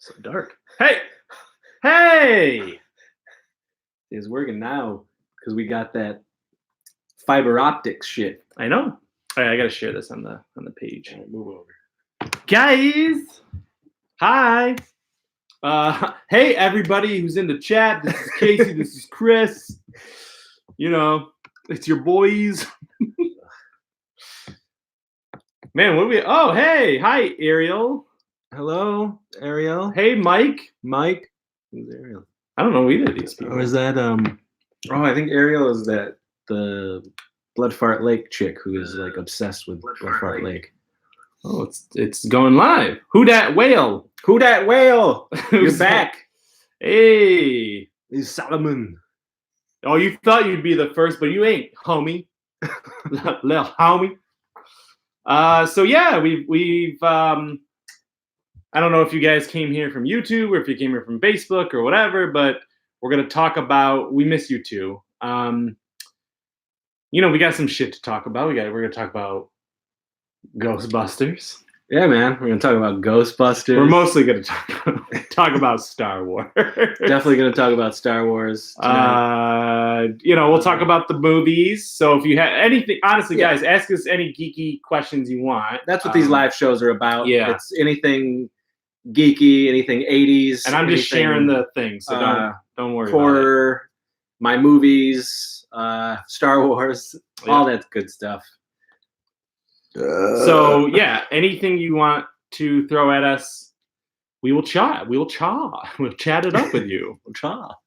So dark. Hey! It's working now because we got that fiber optics shit. I know. All right, I gotta share this on the page. All right, move over. Guys, hi. Hey everybody who's in the chat. This is Casey. This is Chris. You know, it's your boys. Man, what do we? Oh, hey, hi, Ariel. Hello, Ariel. Hey, Mike. Mike. Who's Ariel? I don't know either of these people. Or is that Oh, I think Ariel is the Blood Fart Lake chick who is like obsessed with Blood Fart Lake. Oh, it's going live. Who dat whale? Who dat whale? You're back. Hey. It's Solomon. Oh, you thought you'd be the first, but you ain't, homie. Little homie. So yeah, we've I don't know if you guys came here from YouTube or if you came here from Facebook or whatever, but we're gonna talk about. We miss you too. You know, we got some shit to talk about. We're gonna talk about Ghostbusters. Yeah, man. We're gonna talk about Ghostbusters. We're mostly gonna talk about Star Wars. Definitely gonna talk about Star Wars tonight. You know, we'll talk about the movies. So if you have anything, honestly, guys, ask us any geeky questions you want. That's what these live shows are about. Yeah. It's anything geeky, anything 80s. And I'm just sharing the thing, so don't worry horror, about it. My movies, Star Wars, all that good stuff. So yeah, anything you want to throw at us, we will chat. We'll chat it up with you.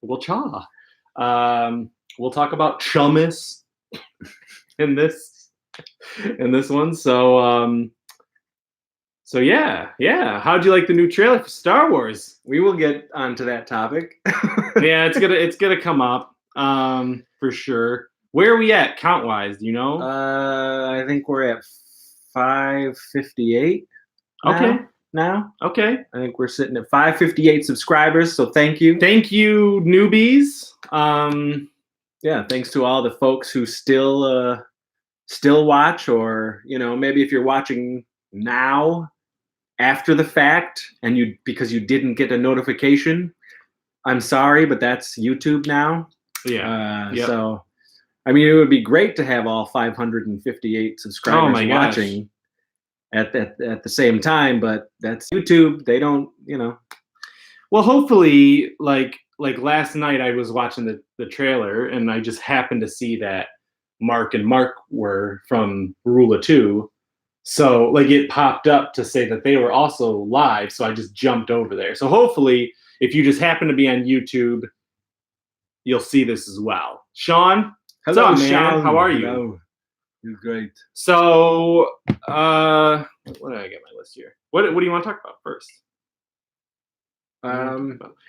We'll talk about chummus in this one. So yeah. How'd you like the new trailer for Star Wars? We will get onto that topic. Yeah, it's gonna come up for sure. Where are we at count wise? Do you know? I think we're at 558. Okay. Now. Okay. I think we're sitting at 558 subscribers. So thank you. Thank you, newbies. Yeah. Thanks to all the folks who still watch, or maybe if you're watching now after the fact and because you didn't get a notification, I'm sorry, but that's YouTube now. Yeah. So I mean, it would be great to have all 558 subscribers watching at the same time, but that's YouTube. They don't, Well, hopefully, like last night, I was watching the trailer, and I just happened to see that Mark and Mark were from Rule of Two, so like it popped up to say that they were also live. So I just jumped over there. So hopefully, if you just happen to be on YouTube, you'll see this as well. Sean. Hello, what's up, man? Sean. How are you? Hello. You're great. So, what did I get my list here? What do you want to talk about first?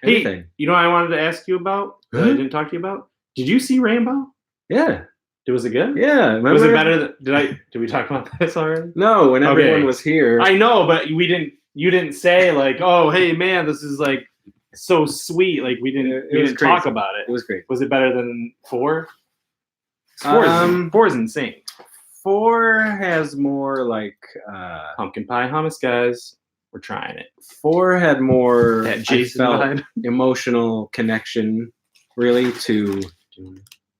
Anything. Hey, you know what I wanted to ask you about that I didn't talk to you about? Did you see Rainbow? Yeah. Was it good? Yeah. Remember? Was it better than, did we talk about this already? No, when everyone was here. I know, but you didn't say like, oh, hey man, this is like so sweet. Like we didn't talk about it. It was great. Was it better than 4? 4 is insane. 4 has more like pumpkin pie hummus, guys. We're trying it. 4 had more that Jason vibe. Emotional connection, really, to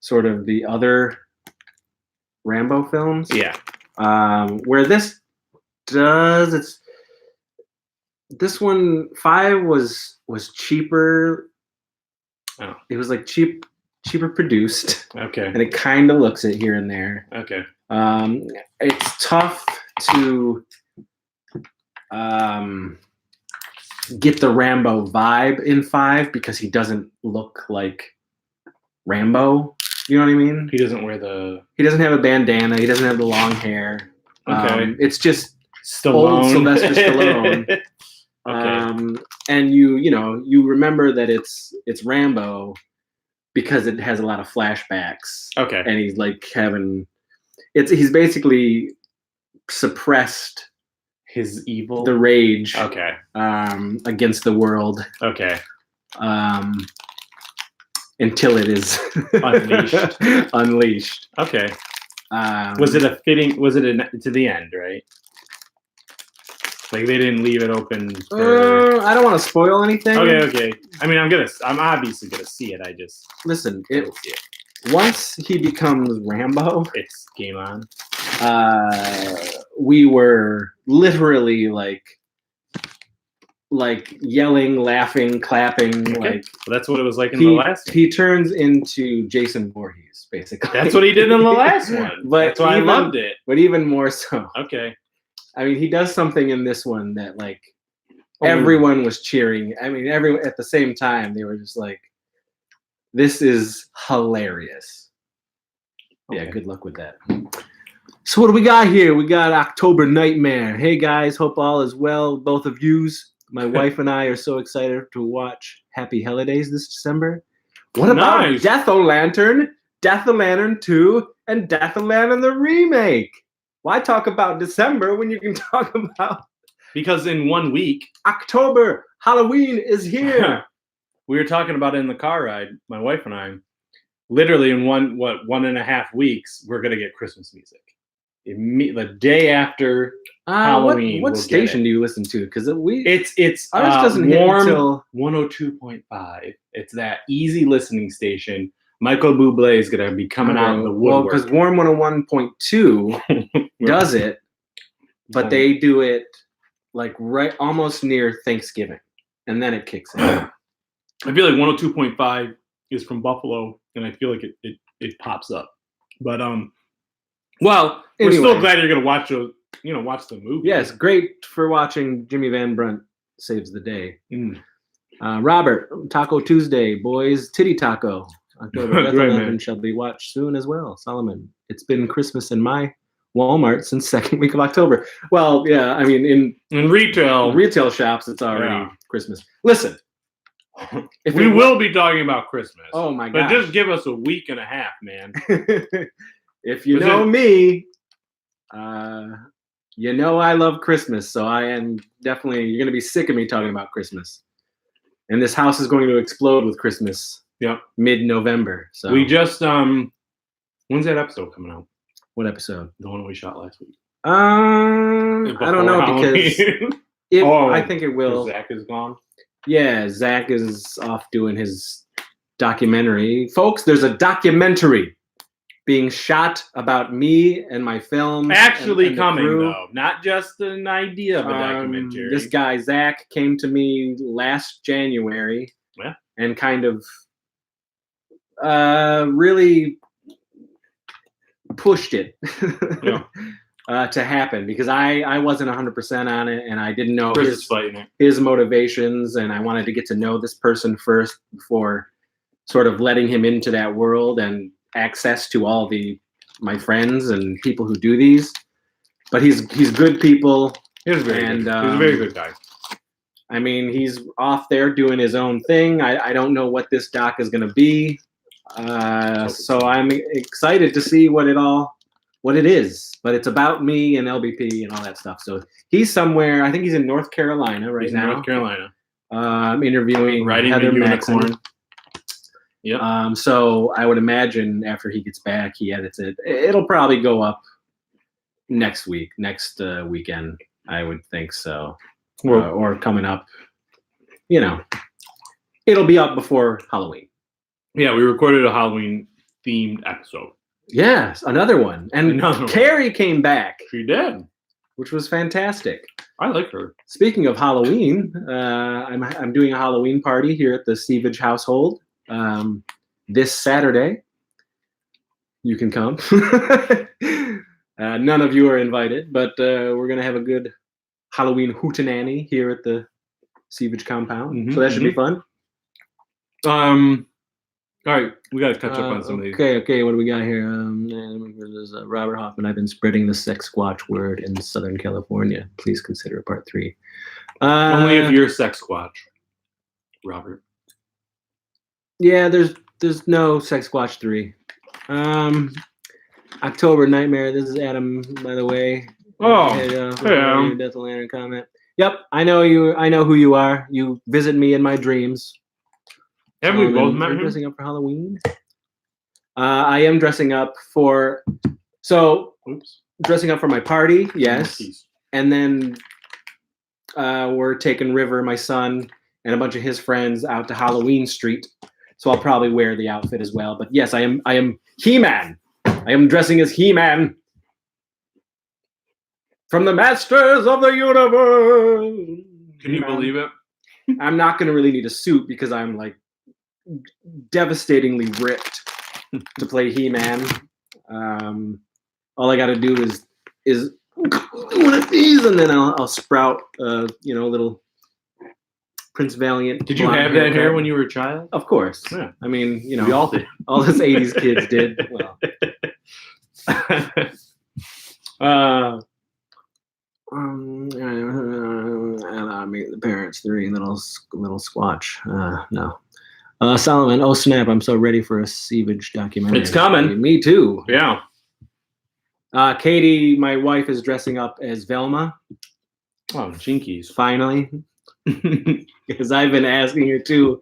sort of the other Rambo films. Yeah. Where this does, this one 5 was cheaper. Oh. It was like cheaper produced. Okay. And it kind of looks it here and there. Okay. It's tough to get the Rambo vibe in 5 because he doesn't look like Rambo. You know what I mean? He doesn't have a bandana. He doesn't have the long hair. Okay. It's just Stallone. Old Sylvester Stallone. Okay. And you remember that it's Rambo because it has a lot of flashbacks. Okay. And he's like he's basically suppressed his evil, the rage. Okay. Against the world. Okay. Until it is unleashed. Okay. Was it to the end, right? Like they didn't leave it open for... I don't want to spoil anything. Okay. I mean, I'm obviously gonna see it. I just listen. don't see it. Once he becomes Rambo, It's game on. we were literally like yelling, laughing, clapping. Okay. Like Well, that's what it was like in the last one. He turns into Jason Voorhees, basically. That's what he did in the last one. But that's why I loved it. But even more so. Okay. I mean, he does something in this one that like everyone was cheering. I mean, everyone at the same time they were just like, "This is hilarious." Okay. Yeah, good luck with that. So what do we got here? We got October Nightmare. Hey guys, hope all is well. Both of yous. My wife and I are so excited to watch Happy Holidays this December. What about Death O'Lantern, Death O'Lantern 2, and Death O'Lantern the remake? Why talk about December when you can talk about... Because in 1 week... October, Halloween is here. We were talking about it in the car ride, my wife and I. Literally in 1.5 weeks, we're going to get Christmas music. The day after Halloween. What station do you listen to? Because it's ours doesn't hit until 102.5. It's that easy listening station. Michael Bublé is going to be coming out of the woodwork. Well, because Warm 101.2 does it, but they do it like right almost near Thanksgiving, and then it kicks in. I feel like 102.5 is from Buffalo, and I feel like it pops up. But well, we're still glad you're gonna watch the movie. Yes, great for watching Jimmy Van Brunt saves the day. Robert, Taco Tuesday, boys, Titty Taco. October Death O'Lantern shall be watched soon as well. Solomon, it's been Christmas in my Walmart since second week of October. Well, yeah, I mean in retail shops, it's already Christmas. Listen, we will be talking about Christmas. Oh my god! But just give us a week and a half, man. If you know me, you know I love Christmas, so I am definitely, you're going to be sick of me talking about Christmas. And this house is going to explode with Christmas. Yep. Mid-November. So we just when's that episode coming out? What episode? The one we shot last week. I don't know because I think it will. Zach is gone. Yeah, Zach is off doing his documentary. Folks, there's a documentary being shot about me and my film. Actually and coming, though. Not just an idea of a documentary. This guy, Zach, came to me last January and kind of really pushed it to happen because I wasn't 100% on it and I didn't know his motivations, and I wanted to get to know this person first before sort of letting him into that world and access to all my friends and people who do these. But he's good people. He's a very good guy. I mean, he's off there doing his own thing. I don't know what this doc is going to be. So I'm excited to see what it is. But it's about me and LBP and all that stuff. So he's somewhere. I think he's in North Carolina right now. North Carolina. I'm interviewing Heather Maxon. Yeah. So I would imagine after he gets back, he edits it. It'll probably go up next weekend. I would think so, or coming up. You know, it'll be up before Halloween. Yeah, we recorded a Halloween themed episode. Yes, another one, and Carrie came back. She did, which was fantastic. I like her. Speaking of Halloween, I'm doing a Halloween party here at the Stevage household. This Saturday, you can come. None of you are invited, but we're gonna have a good Halloween hootenanny here at the Stevage compound. So that should be fun. All right, we got to catch up on some of these. Okay. What do we got here? There's Robert Hoffman. I've been spreading the sex squatch word in Southern California. Please consider part 3. Only if you're sex squatch, Robert. Yeah, there's no sex squatch 3. October Nightmare. This is Adam, by the way. Oh, hey, Death Lantern comment. Yep, I know you. I know who you are. You visit me in my dreams. Haven't we both met him? Dressing up for Halloween? I am dressing up for... So, dressing up for my party, yes. And then we're taking River, my son, and a bunch of his friends out to Halloween Street. So I'll probably wear the outfit as well. But yes, I am He-Man. I am dressing as He-Man from the Masters of the Universe. Can you believe it? I'm not going to really need a suit because I'm like devastatingly ripped to play He-Man. All I got to do is one of these, and then I'll sprout, little Prince Valiant. Did you have that hair when you were a child? Of course. Yeah. I mean, We all did. all us 80s kids did. Well, and I meet the parents, 3 little squatch. No. Solomon, oh snap! I'm so ready for a Sievage documentary. It's coming. Me too. Yeah. Katie, my wife, is dressing up as Velma. Oh, jinkies. Finally, because I've been asking her to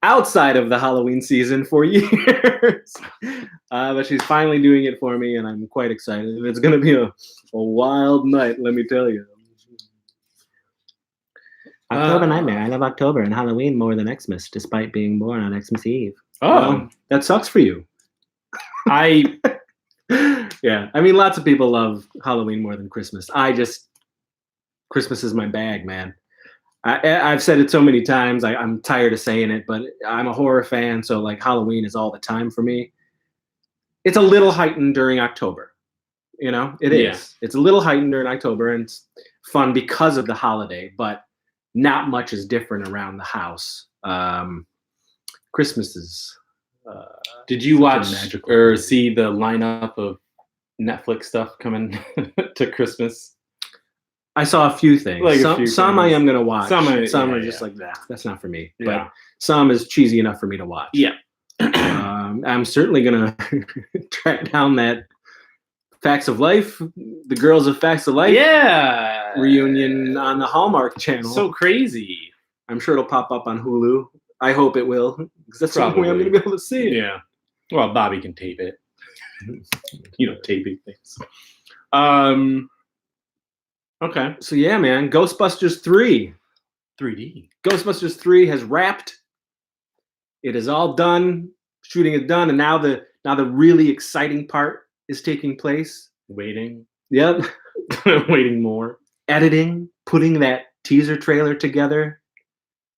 outside of the Halloween season for years. But she's finally doing it for me, and I'm quite excited. It's going to be a wild night, let me tell you. October Nightmare. I love October and Halloween more than Xmas, despite being born on Xmas Eve. Oh, well, that sucks for you. Yeah, I mean, lots of people love Halloween more than Christmas. Christmas is my bag, man. I've said it so many times. I'm tired of saying it, but I'm a horror fan, so like Halloween is all the time for me. It's a little heightened during October. It is. Yeah. It's a little heightened during October, and it's fun because of the holiday, but not much is different around the house. Christmas is. Did you watch or see the lineup of Netflix stuff coming to Christmas? I saw a few things. Some I am gonna watch. Some are just like that. That's not for me. Yeah. But some is cheesy enough for me to watch. Yeah. I'm certainly gonna track down that Facts of Life, the Girls of Facts of Life. Yeah. Reunion on the Hallmark Channel. So crazy. I'm sure it'll pop up on Hulu. I hope it will, because that's the only way I'm gonna be able to see it. Yeah. Well, Bobby can tape it. Taping things. Okay. So yeah, man, Ghostbusters 3. 3D. Ghostbusters 3 has wrapped. It is all done. Shooting is done, and now the really exciting part is taking place. Waiting. Yep. Waiting more. Editing, putting that teaser trailer together.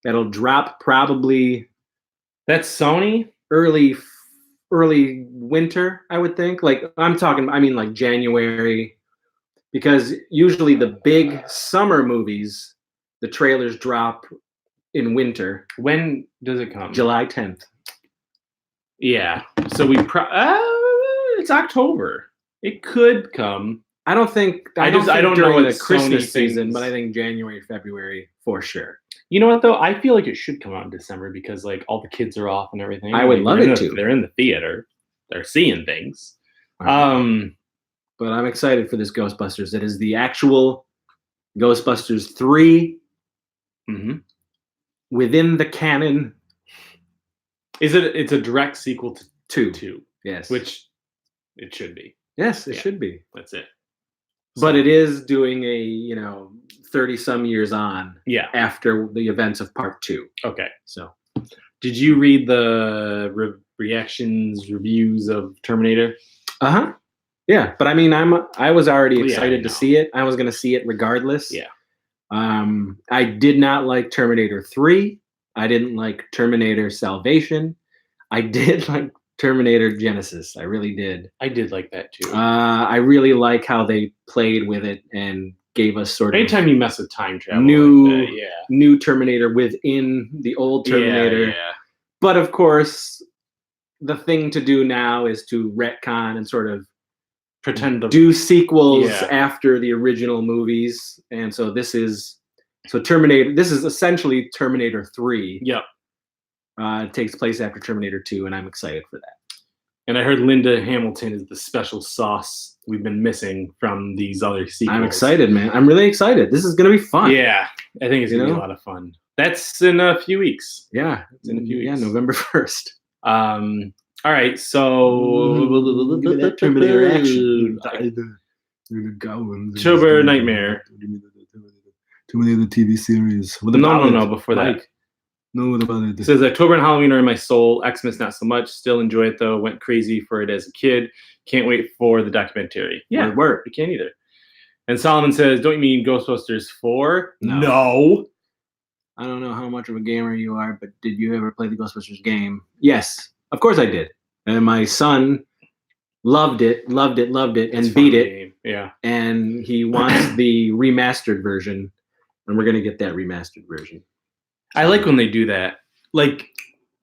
That'll drop probably. That's Sony? Early winter, I would think. Like like January. Because usually the big summer movies, the trailers drop in winter. When does it come? July 10th. Yeah. So it's October. It could come. I don't know during the Christmas season, but I think January, February for sure. You know what though? I feel like it should come out in December because like all the kids are off and everything. I would love it to. They're in the theater. They're seeing things. But I'm excited for this Ghostbusters. It is the actual Ghostbusters 3 within the canon. It's a direct sequel to 2. Yes. Which it should be. Yes, it should be. That's it. But it is doing a, 30-some years on after the events of part 2. Okay. So did you read the reviews of Terminator? Uh-huh. Yeah, but I mean, I was already excited to see it. I was going to see it regardless. Yeah. I did not like Terminator 3. I didn't like Terminator Salvation. I did like Terminator Genesis. I really did. I did like that too. I really like how they played with it and gave us sort of anytime you mess with time travel, new Terminator within the old Terminator. Yeah. But of course, the thing to do now is to retcon and sort of pretend to do sequels after the original movies. And so this is essentially Terminator 3. Yep. It takes place after Terminator 2, and I'm excited for that. And I heard Linda Hamilton is the special sauce we've been missing from these other sequels. I'm excited, man. I'm really excited. This is going to be fun. Yeah, I think it's going to be a lot of fun. That's in a few weeks. Yeah, it's in a few weeks. Yeah, November 1st. All right, so give me that Terminator action. October Nightmare. Too many of the TV series. What No, before that. Mike? No, what about It it? says October and Halloween are in my soul. Xmas not so much. Still enjoy it though. Went crazy for it as a kid. Can't wait for the documentary. Yeah, Word. we can't either. And Solomon says, don't you mean Ghostbusters 4? No. I don't know how much of a gamer you are, but did you ever play the Ghostbusters game? Yes, of course I did. And my son loved it, and beat it. Game. Yeah. And he wants the remastered version, and we're gonna get that remastered version. I like when they do that, like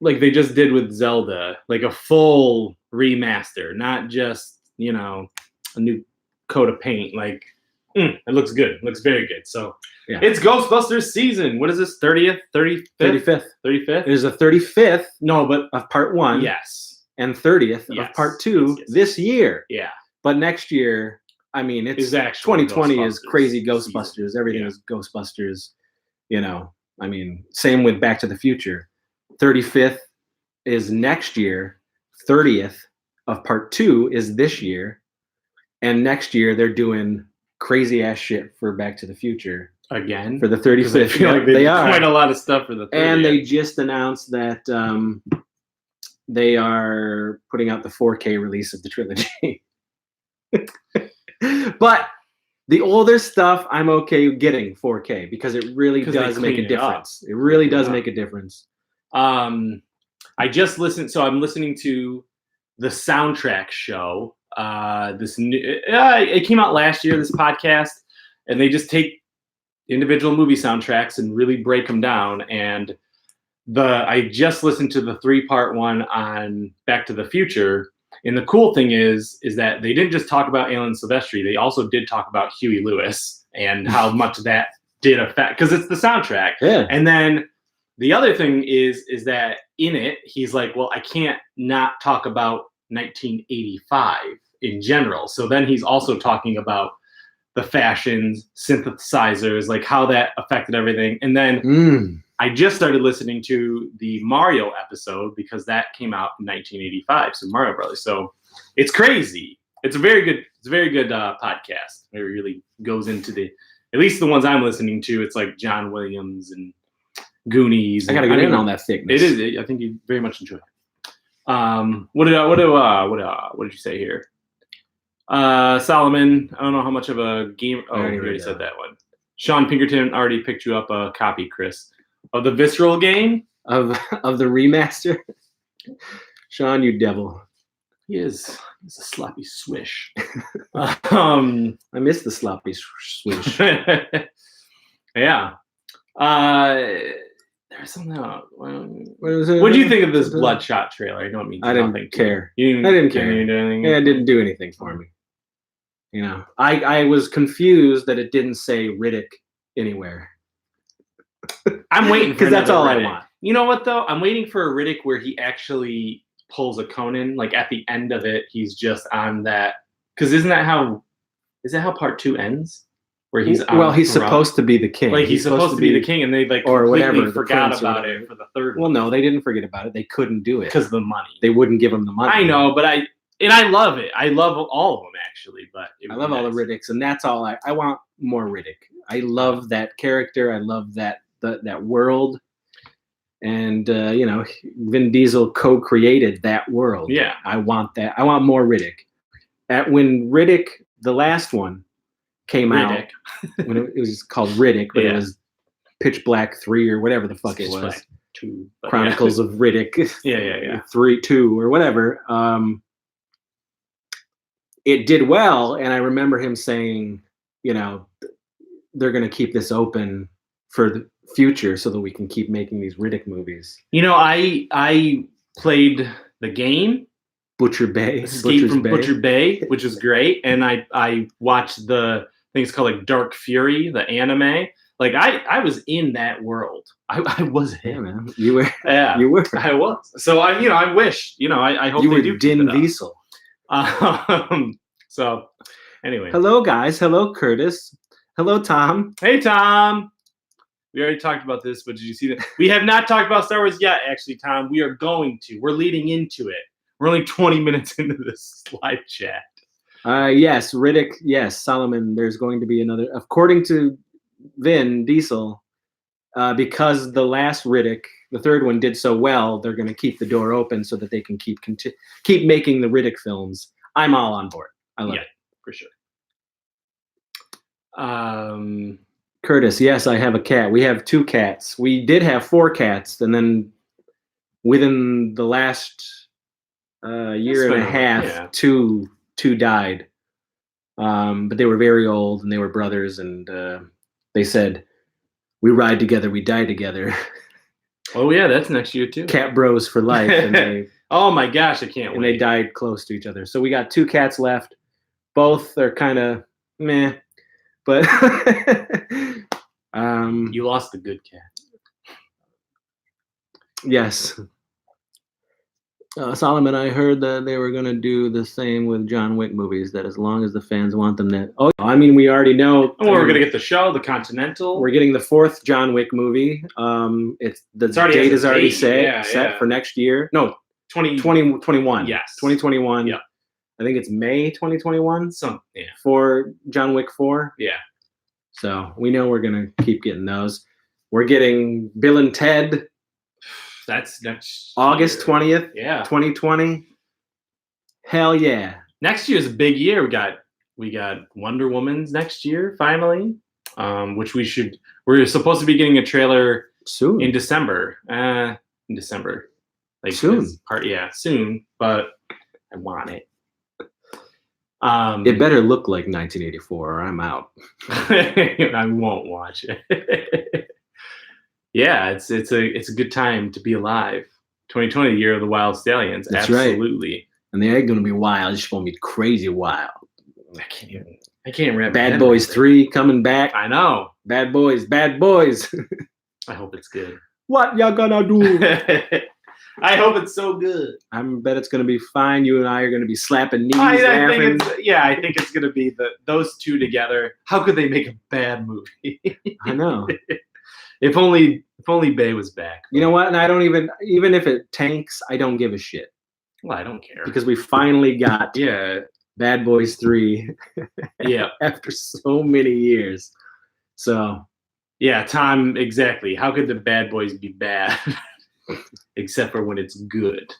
they just did with Zelda, like a full remaster, not just a new coat of paint. Like it looks good, it looks very good. So yeah. It's Ghostbusters season. What is this? 30th, 35th? 35th. It is the 35th. No, but of part 1. Yes. And 30th of part 2 this year. Yeah. But next year, I mean, it's 2020 is crazy Ghostbusters. Season. Everything is Ghostbusters. I mean, same with Back to the Future. 35th is next year. 30th of part 2 is this year. And next year they're doing crazy ass shit for Back to the Future. Again? For the 35th. I feel like they are. Quite a lot of stuff for the 30th. And they just announced that they are putting out the 4K release of the trilogy. But the older stuff, I'm okay getting 4K because it really does make a difference. It really does make a difference. I just listened, so I'm listening to the soundtrack show. It came out last year, this podcast, and they just take individual movie soundtracks and really break them down. And I just listened to the 3-part one on Back to the Future. And the cool thing is that they didn't just talk about Alan Silvestri. They also did talk about Huey Lewis and how much that did affect, because it's the soundtrack. Yeah. And then the other thing is that in it, he's like, well, I can't not talk about 1985 in general. So then he's also talking about the fashions, synthesizers, like how that affected everything. And then I just started listening to the Mario episode because that came out in 1985. So Mario Brothers. So it's crazy. It's a very good podcast. It really goes into at least the ones I'm listening to. It's like John Williams and Goonies. I gotta get in on that thickness. It is. I think you very much enjoy it. What did you say here? Solomon, I don't know how much of a game. Oh, you already said that one. Sean Pinkerton already picked you up a copy, Chris, of the Visceral game of the remaster. Sean, you devil. He's a sloppy swish. I miss the sloppy swish. Yeah. There's something else. What do you think of this Bloodshot trailer? I don't mean. I didn't care. I didn't care. It didn't do anything for me. I was confused that it didn't say Riddick anywhere. I'm waiting because that's all Riddick. I want. You know what though? I'm waiting for a Riddick where he actually pulls a Conan. Like at the end of it, he's just on that. Because is that how part 2 ends? Where he's he's supposed to be the king. Like he's supposed to be the king, and they completely forgot about it for the third one. Well, no, they didn't forget about it. They couldn't do it because of the money. They wouldn't give him the money. I know, but I love it. I love all of them actually, but I love all the Riddicks, and that's all I want. More Riddick. I love that character. I love that world, and Vin Diesel co-created that world. Yeah, I want that. I want more Riddick. When Riddick, the last one, came out, when it was called Riddick, but it was Pitch Black 3 or whatever the fuck it was. Black 2, Chronicles of Riddick. Yeah. 3, 2 or whatever. It did well, and I remember him saying, they're going to keep this open for the future so that we can keep making these Riddick movies. I played the game. Butcher Bay. Escape from Butcher Bay, which is great. And I watched I think it's called like Dark Fury, the anime. Like I was in that world. I was him. Yeah, man. You were. Yeah. You were. I was. So I wish, I hope you they were do Din Diesel. So anyway. Hello guys. Hello Curtis. Hello Tom. Hey Tom. We already talked about this, but did you see that? We have not talked about Star Wars yet, actually, Tom. We are going to. We're leading into it. We're only 20 minutes into this live chat. Yes, Riddick. Yes, Solomon. There's going to be another. According to Vin Diesel, because the last Riddick, the third one, did so well, they're going to keep the door open so that they can keep making the Riddick films. I'm all on board. I love it for sure. Curtis, yes, I have a cat. We have 2 cats. We did have 4 cats, and then within the last year and a half, 2 died. But they were very old, and they were brothers, and they said, "We ride together, we die together." Oh yeah, that's next year too. Cat bros for life. And they, oh my gosh, I can't wait. And they died close to each other. So we got 2 cats left. Both are kind of meh, but you lost the good cat. Yes. Solomon, I heard that they were going to do the same with John Wick movies, that as long as the fans want them to... Oh, I mean, we already know... Oh, we're going to get the show, the Continental. We're getting the 4th John Wick movie. The date is already set for next year. No, 2021. Yes. 2021. Yeah. I think it's May 2021 for John Wick 4. Yeah. So we know we're going to keep getting those. We're getting Bill and Ted... That's next August 20th, 2020. Hell yeah. Next year's a big year. We got Wonder Woman's next year, finally. Which we're supposed to be getting a trailer soon. In December. Like soon. Soon, but I want it. It better look like 1984 or I'm out. I won't watch it. Yeah, it's a good time to be alive. 2020, the year of the wild stallions. That's absolutely. Right. And they ain't gonna be wild. It's gonna be crazy wild. I can't wrap. Bad Boys 3 coming back. I know. Bad Boys. I hope it's good. What y'all gonna do? I hope it's so good. I bet it's gonna be fine. You and I are gonna be slapping knees. I think it's gonna be those 2 together. How could they make a bad movie? I know. If only Bay was back. You know what? And I don't even if it tanks, I don't give a shit. Well, I don't care. Because we finally got Bad Boys 3. Yeah. After so many years. So yeah, Tom, exactly. How could the Bad Boys be bad? Except for when it's good.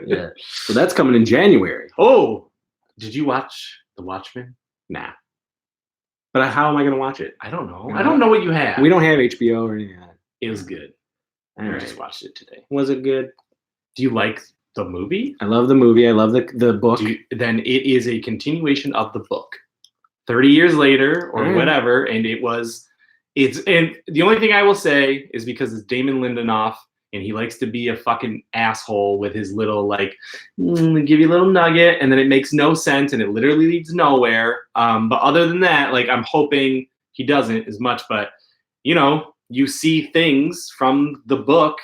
Yeah. So that's coming in January. Oh, did you watch The Watchmen? Nah. But how am I going to watch it? I don't know. I don't know what you have. We don't have HBO or anything like that. It was good. I just watched it today. Was it good? Do you like the movie? I love the movie. I love the book. Then it is a continuation of the book. 30 years later or whatever, and and the only thing I will say is because it's Damon Lindelof, and he likes to be a fucking asshole with his little give you a little nugget, and then it makes no sense, and it literally leads nowhere. But other than that, I'm hoping he doesn't as much. But you see things from the book,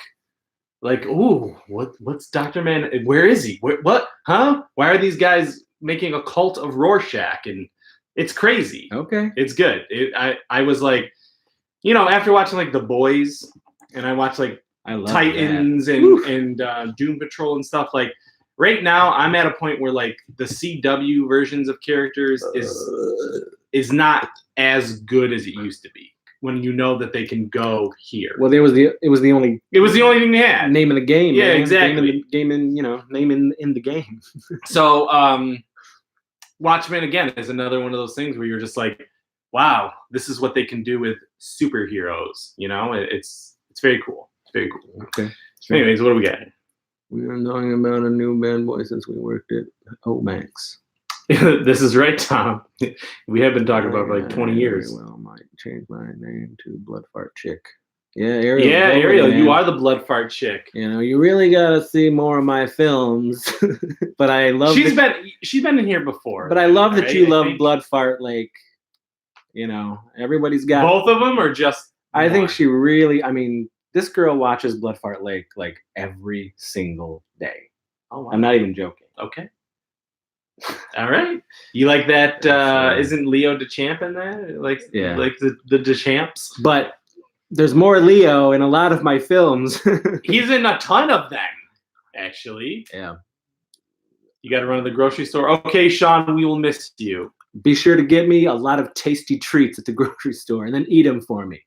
ooh, what's Dr. Man? Where is he? What? Huh? Why are these guys making a cult of Rorschach? And it's crazy. Okay, it's good. I was after watching The Boys, and I watched I love Titans and Doom Patrol and stuff. Right now, I'm at a point where the CW versions of characters is not as good as it used to be. When you know that they can go here. Well, it was the only thing they had. Name of the game. Yeah, man. exactly. Name in the game. So, Watchmen again is another one of those things where you're just wow, this is what they can do with superheroes. It's very cool. Very cool. Okay. Anyways, what do we got? We've been talking about a new Bad Boy since we worked at Omax. This is right, Tom. We have been talking about for 20 years. Well, I might change my name to Blood Fart Chick. Yeah, Ariel. Yeah, Ariel, you are the Blood Fart Chick. You really gotta see more of my films. But I love. She's been in here before. But I love that you love Blood Fart. Everybody's got both of them, or just. I think she really. I mean, this girl watches Blood Fart Lake every single day. Oh, wow. I'm not even joking. Okay. All right. You like that? Isn't Leo DeChamp in that? Like the DeChamps? But there's more Leo in a lot of my films. He's in a ton of them, actually. Yeah. You got to run to the grocery store. Okay, Sean, we will miss you. Be sure to get me a lot of tasty treats at the grocery store and then eat them for me.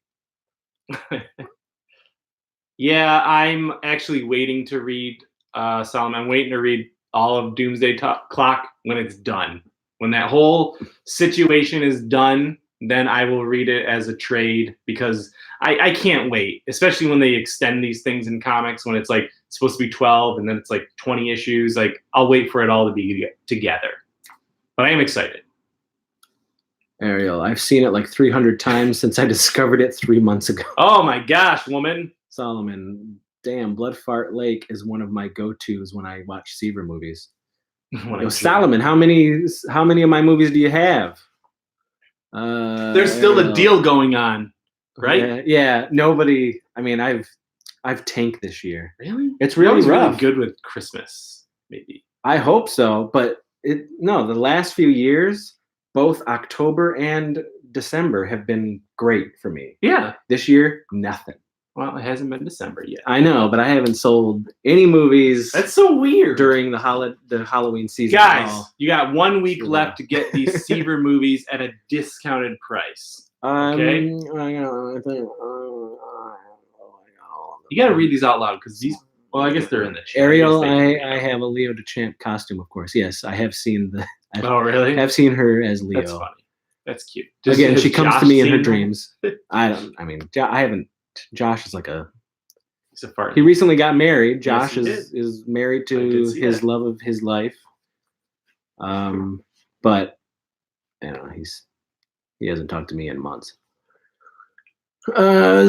Yeah, I'm actually waiting to read Solomon. I'm waiting to read all of Doomsday Clock when it's done. When that whole situation is done, then I will read it as a trade because I can't wait, especially when they extend these things in comics when it's like supposed to be 12 and then it's like 20 issues. Like I'll wait for it all to be together. But I am excited. Ariel, I've seen it like 300 times since I discovered it 3 months ago. Oh my gosh, woman. Solomon, damn, Blood Fart Lake is one of my go-tos when I watch Seaver movies. Yo, Solomon, how many of my movies do you have? There's still a deal going on, right? Yeah, nobody. I mean, I've tanked this year. Really? It's really rough. Really good with Christmas, maybe. I hope so, but the last few years, both October and December have been great for me. Yeah. This year, nothing. Well, it hasn't been December yet. I know, but I haven't sold any movies. That's so weird. During the Halloween season. Guys, you got 1 week left to get these Seaver movies at a discounted price. Okay? You got to read these out loud because these. Well, I guess they're in the chat. Ariel, I have a Leo DeChamp costume, of course. Yes, I have seen the. Oh, really? I've seen her as Leo. That's funny. That's cute. Again, she comes to me in her dreams. I haven't. Josh is like he's a fart. He recently got married. Josh yes, is married to his love of his life. But he hasn't talked to me in months.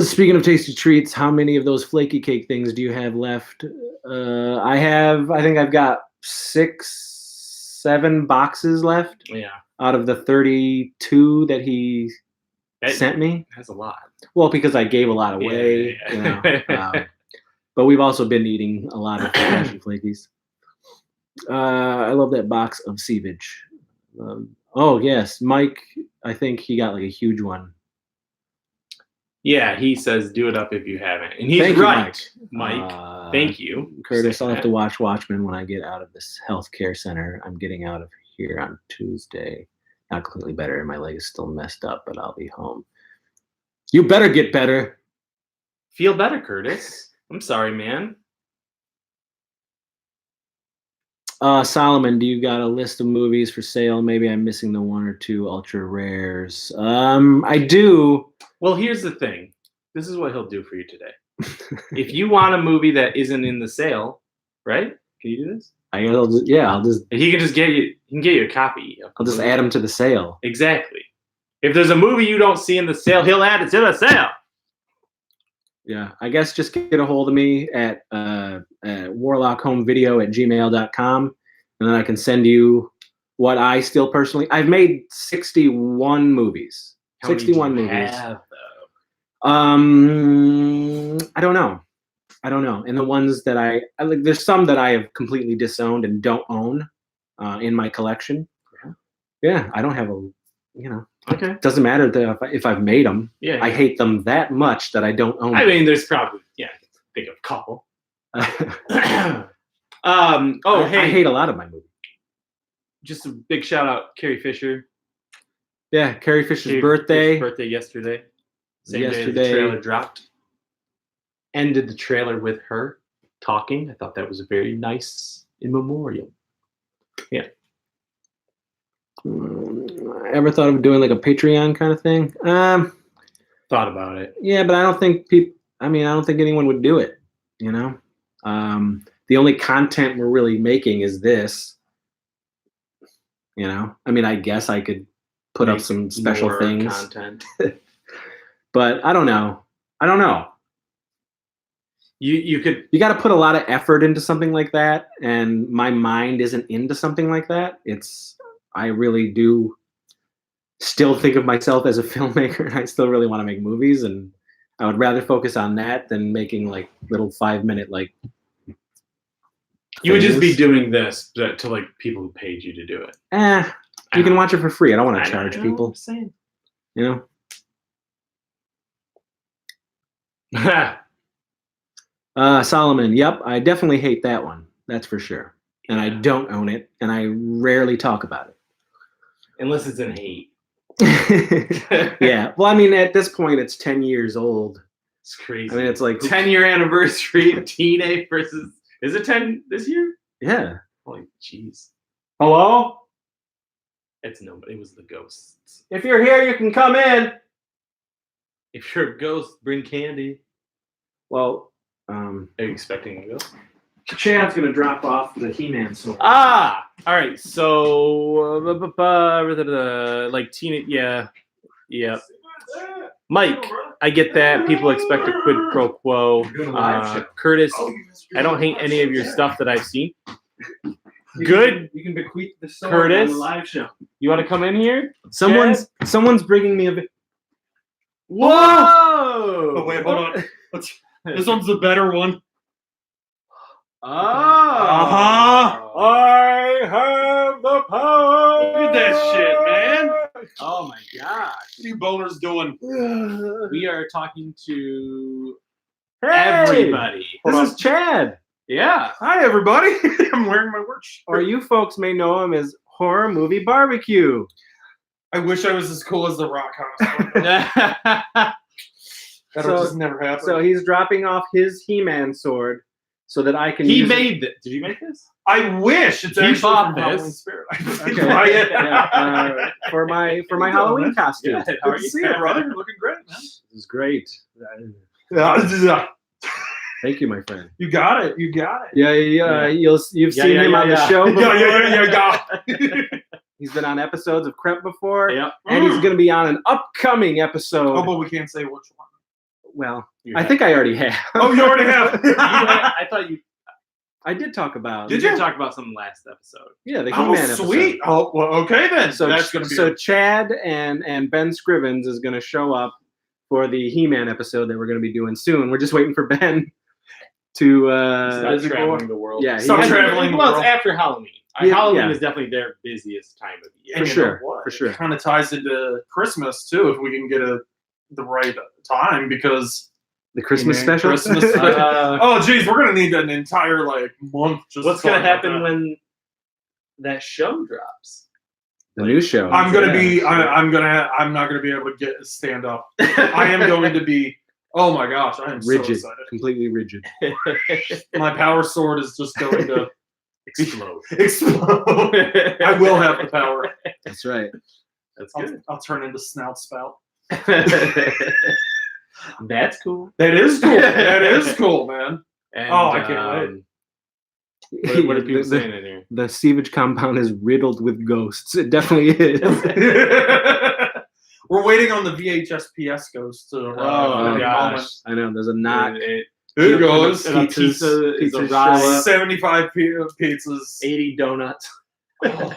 Speaking of tasty treats, how many of those flaky cake things do you have left? I think I've got 6, 7 boxes left. Yeah. Out of the 32 that he sent me. That's a lot. Well, because I gave a lot away, but we've also been eating a lot of Passion Flakies. I love that box of Seavage. Oh yes, Mike. I think he got like a huge one. Yeah, he says do it up if you haven't, and he's right, Mike. Thank you, Curtis. I'll have to watch Watchmen when I get out of this healthcare center. I'm getting out of here on Tuesday. Not completely better, and my leg is still messed up, but I'll be home. You better get better. Feel better, Curtis. I'm sorry, man. Solomon, do you got a list of movies for sale? Maybe I'm missing the 1 or 2 ultra rares. I do. Well, here's the thing. This is what he'll do for you today. If you want a movie that isn't in the sale, right? Can you do this? I'll just. He can just get you. He can get you a copy. I'll just add them to the sale. Exactly. If there's a movie you don't see in the sale, he'll add it to the sale. Yeah, I guess just get a hold of me at warlockhomevideo@gmail.com, and then I can send you what I still personally. I've made 61 movies. How 61 many do you movies. have, I don't know. And the ones that I like, there's some that I have completely disowned and don't own in my collection. Yeah, I don't have a. Okay. It doesn't matter if I've made them. Yeah. I hate them that much that I don't own them. I mean, there's probably think of a couple. Hey, I hate a lot of my movies. Just a big shout out, Carrie Fisher. Yeah, Carrie Fisher's birthday. His birthday yesterday. Same yesterday. day the trailer dropped. Ended the trailer with her talking. I thought that was a very nice in memoriam. Yeah. Ever thought of doing like a Patreon kind of thing? Thought about it. Yeah, but I don't think I don't think anyone would do it. The only content we're really making is this. I guess I could put up some special things. Content. But I don't know. You could. You got to put a lot of effort into something like that, and my mind isn't into something like that. I really do still think of myself as a filmmaker, and I still really want to make movies, and I would rather focus on that than making like little 5-minute like. You would just be doing this to like people who paid you to do it. You can watch it for free. I don't want to charge people. Saying. Solomon, yep, I definitely hate that one. That's for sure. And I don't own it, and I rarely talk about it. unless it's in hate. Yeah. Well, I mean, at this point, it's 10 years old. It's crazy. I mean, it's like 10-year anniversary teenage versus. Is it 10 this year? Yeah. Holy jeez. Hello? It's nobody. It was the ghosts. If you're here, you can come in. If you're a ghost, bring candy. Well, Are you expecting a ghost? Chad's gonna drop off the He-Man sword. All right. So, like teenage, yeah. Mike, I get that. People expect a quid pro quo. Curtis, I don't hate any of your stuff that I've seen. Good. You can bequeath the sword Curtis, on the live show. You want to come in here? Someone's bringing me a. Whoa! Oh, wait, hold on. This one's the better one. Oh. I have the power. Look at that shit, man. Oh my gosh. What are you boners doing? We are talking to Hey, everybody. This is Chad. Yeah. Hi, everybody. I'm wearing my work shirt. Or you folks may know him as Horror Movie Barbecue. I wish I was as cool as the Rock Connoisseur. That'll just never happen. So he's dropping off his He-Man sword so that I can. He use made it. Did you make this? I wish it's He actually bought from this. Halloween Spirit. Okay. Buy it. Yeah, for my Halloween costume. Good. Good to see you, brother. You're looking great, man. This is great. Yeah. Thank you, my friend. You got it. You got it. Yeah. You've seen him on the show before. Yeah, got it. He's been on episodes of Crept before. Yep. And he's going to be on an upcoming episode. Oh, but we can't say which one. Well, I think I already have. Oh, you already have. I thought you I did talk about. Did did you? talk about some last episode. Yeah, the Oh, He-Man sweet. episode. Oh, well, okay then. So that's gonna be. so Chad and Ben Scrivens is going to show up for the He-Man episode that we're going to be doing soon. We're just waiting for Ben to Start traveling the world. Yeah, Start he- traveling. Well, the it's after Halloween. Yeah, Halloween yeah. is definitely their busiest time of the year. For And you sure, know what? for sure. It kind of ties into Christmas too, if we can get the right time, because the Christmas He-Man special. Christmas special. Oh, geez, we're gonna need an entire month. Just What's going to talking about happen that. when that show drops? The new show. I'm gonna Yeah, be? sure. I'm not gonna be able to stand up. I am going to be. Oh my gosh, I am rigid, so excited. completely rigid. My power sword is just going to Explode. explode. I will have the power. That's right. That's I'll, good. I'll turn into Snout Spout. That's cool. That is cool. That is cool, man. And, Oh, I can't What are people the, saying in here? the Sievage compound is riddled with ghosts. It definitely is. We're waiting on the VHS PS ghost to Oh, arrive. any gosh. moment. I know. There's a knock. There it goes. And a Pizzas- pizza is pizzas a ride. 75 pizzas. 80 donuts. Oh,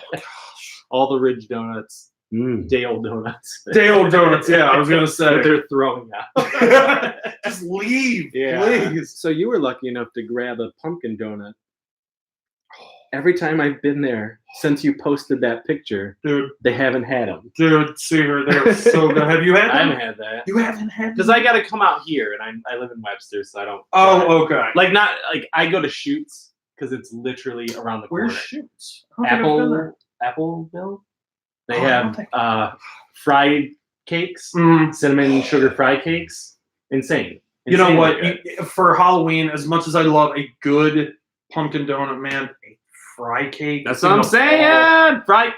All the Ridge donuts. Mm. Day old donuts. Day old donuts, yeah, I was going to that say. they're throwing out. Just leave, Yeah. please. So you were lucky enough to grab a pumpkin donut. Every time I've been there since you posted that picture, Dude, they haven't had them. see her. They're so good. Have you had I them? haven't had that. You haven't had them? Because I got to come out here, and I live in Webster, so I don't. Oh, okay. Like not like I go to Shoots because it's literally around the corner. Where's Shoots? I don't think I've been there. Appleville. They Oh, I don't have think- fried cakes, Mm. cinnamon sugar fried cakes. Insane. You know Insanely what? good. For Halloween, as much as I love a good pumpkin donut, man, a fry cake. That's in what I'm the saying.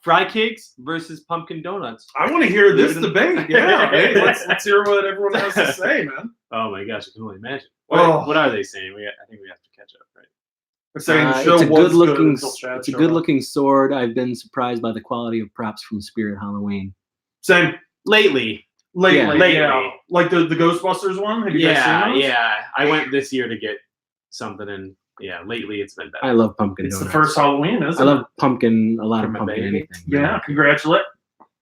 Fry cakes versus pumpkin donuts. I want to hear this Leave it in- debate. Yeah, hey, let's hear what everyone has to say, man. Oh my gosh, I can only imagine. Oh. What are they saying? I think we have to catch up, right? They're saying the show It's a was good-looking. until Chad It's a showed up. good-looking sword. I've been surprised by the quality of props from Spirit Halloween. Same. Lately. Lately. Yeah. Like the Ghostbusters one? Have you guys seen those? Yeah. I went this year to get something, and yeah, lately it's been better. I love pumpkin It's donuts. the first Halloween, isn't I it? love pumpkin. A lot For of my pumpkin. baby. Anything. Yeah,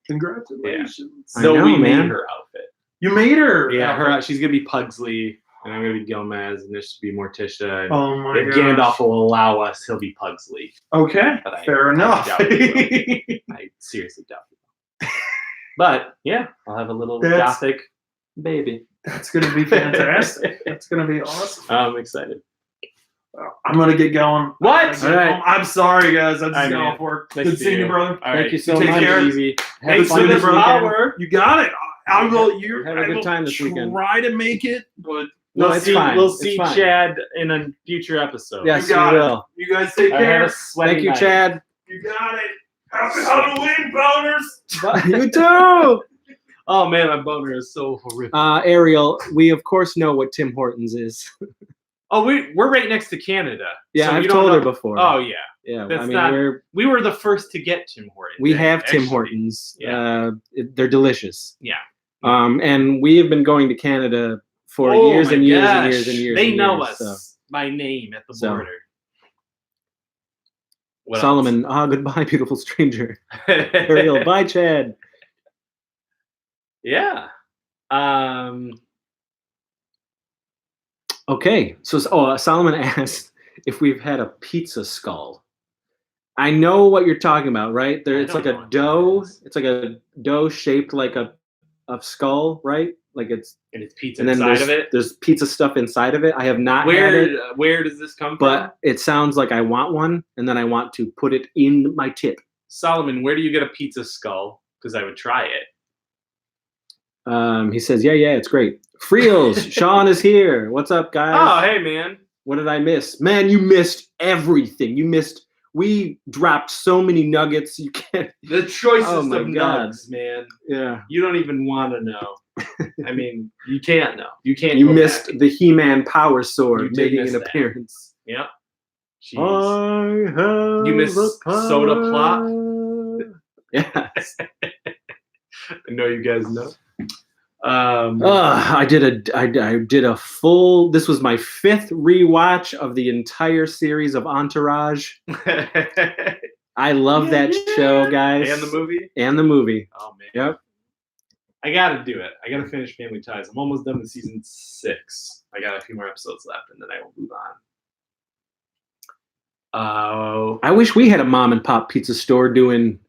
congratulations. I So know, we man. made her outfit. You made her. Yeah, she's gonna be Pugsley, and I'm gonna be Gomez, and this should be Morticia. And Oh my if god. Gandalf will allow us, he'll be Pugsley. Okay, But I- fair I enough. doubt he I seriously doubt it. But yeah, I'll have a little That's- gothic baby. That's gonna be fantastic. That's gonna be awesome. I'm excited. I'm gonna get going. What? I gotta get All right. home. I'm sorry, guys. I'm All right, just going man. for it. Nice Good to seeing see you, brother. All Thank you so Take much. care. Evie. Have Hey, a so fun this this weekend. power. You got it. I will. Have a good time this weekend. Try to make it, but No, We'll it's see. fine. We'll It's see fine. Chad in a future episode. Yes, you got you it. will. You guys take I have care. a sweaty Thank you, night. Chad. You got it. Happy Halloween, boners. You too. Oh man, my boner is so horrific. Ariel, we of course know what Tim Hortons is. Oh, we're right next to Canada. Yeah, so I've you don't told her know- before. Oh yeah, yeah. that's I mean, not- we were the first to get Tim Hortons. we have Tim actually. Hortons. Yeah. They're delicious. Yeah. And we have been going to Canada for Oh years my and years and gosh. years and years. They and know years, us so. by name at the So. border. What Solomon, goodbye, beautiful stranger. else? Ariel, bye, Chad. Yeah. Okay, so Solomon asked if we've had a pizza skull. I know what you're talking about, right? There, I it's don't like know a what dough. that is. It's like a dough shaped like a skull, right? Like it's And it's pizza and then inside there's, of it. there's pizza stuff inside of it. I have not had it, Where does this come from? but it sounds like I want one, and then I want to put it in my tip. Solomon, where do you get a pizza skull? Because I would try it. He says, yeah, it's great. Freels, Sean is here. What's up, guys? Oh, hey man. What did I miss? Man, you missed everything. We dropped so many nuggets. You can't. The choicest Oh my of God. nugs, man. Yeah. You don't even want to know. I mean, you can't know. You can't. You go missed back. the He-Man Power Sword You did making miss an that. appearance. Yep. Jeez. I have You missed a Soda Plop? power. Yes. I know you guys know. I did a full. This was my 5th rewatch of the entire series of Entourage. I love that show, guys. And the movie. And the movie. Oh man. Yep. I gotta do it. I gotta finish Family Ties. I'm almost done with season 6. I got a few more episodes left, and then I will move on. Oh. I wish we had a mom and pop pizza store doing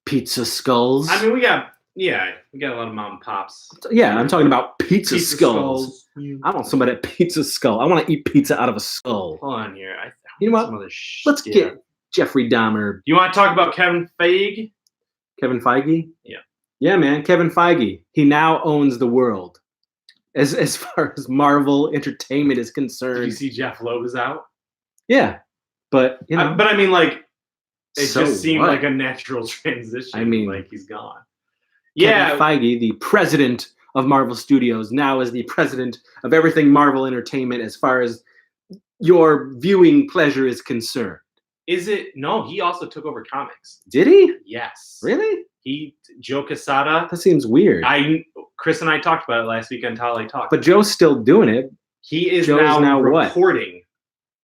pizza skulls. I mean, we got a lot of mom and pops. Yeah, I'm talking about pizza skulls. skulls. I want somebody at pizza skull. I want to eat pizza out of a skull. Hold on here. You know what? Some other Let's shit. get Jeffrey Dahmer. You want to talk about Kevin Feige? Kevin Feige? Yeah. Yeah, man. Kevin Feige. He now owns the world. As far as Marvel Entertainment is Did you concerned. see Jeff Loeb is out? Yeah. But, you know. But I mean, like, it So just seemed what? like a natural transition. I mean, like he's gone. Kevin Yeah. Feige, the president of Marvel Studios, now is the president of everything Marvel Entertainment as far as your viewing pleasure is concerned. Is it? No, he also took over comics. Did he? Yes. Really? Joe Quesada. That seems weird. Chris and I talked about it last week on Tally Talk. But Joe's still doing it. he is Joe's now what? reporting.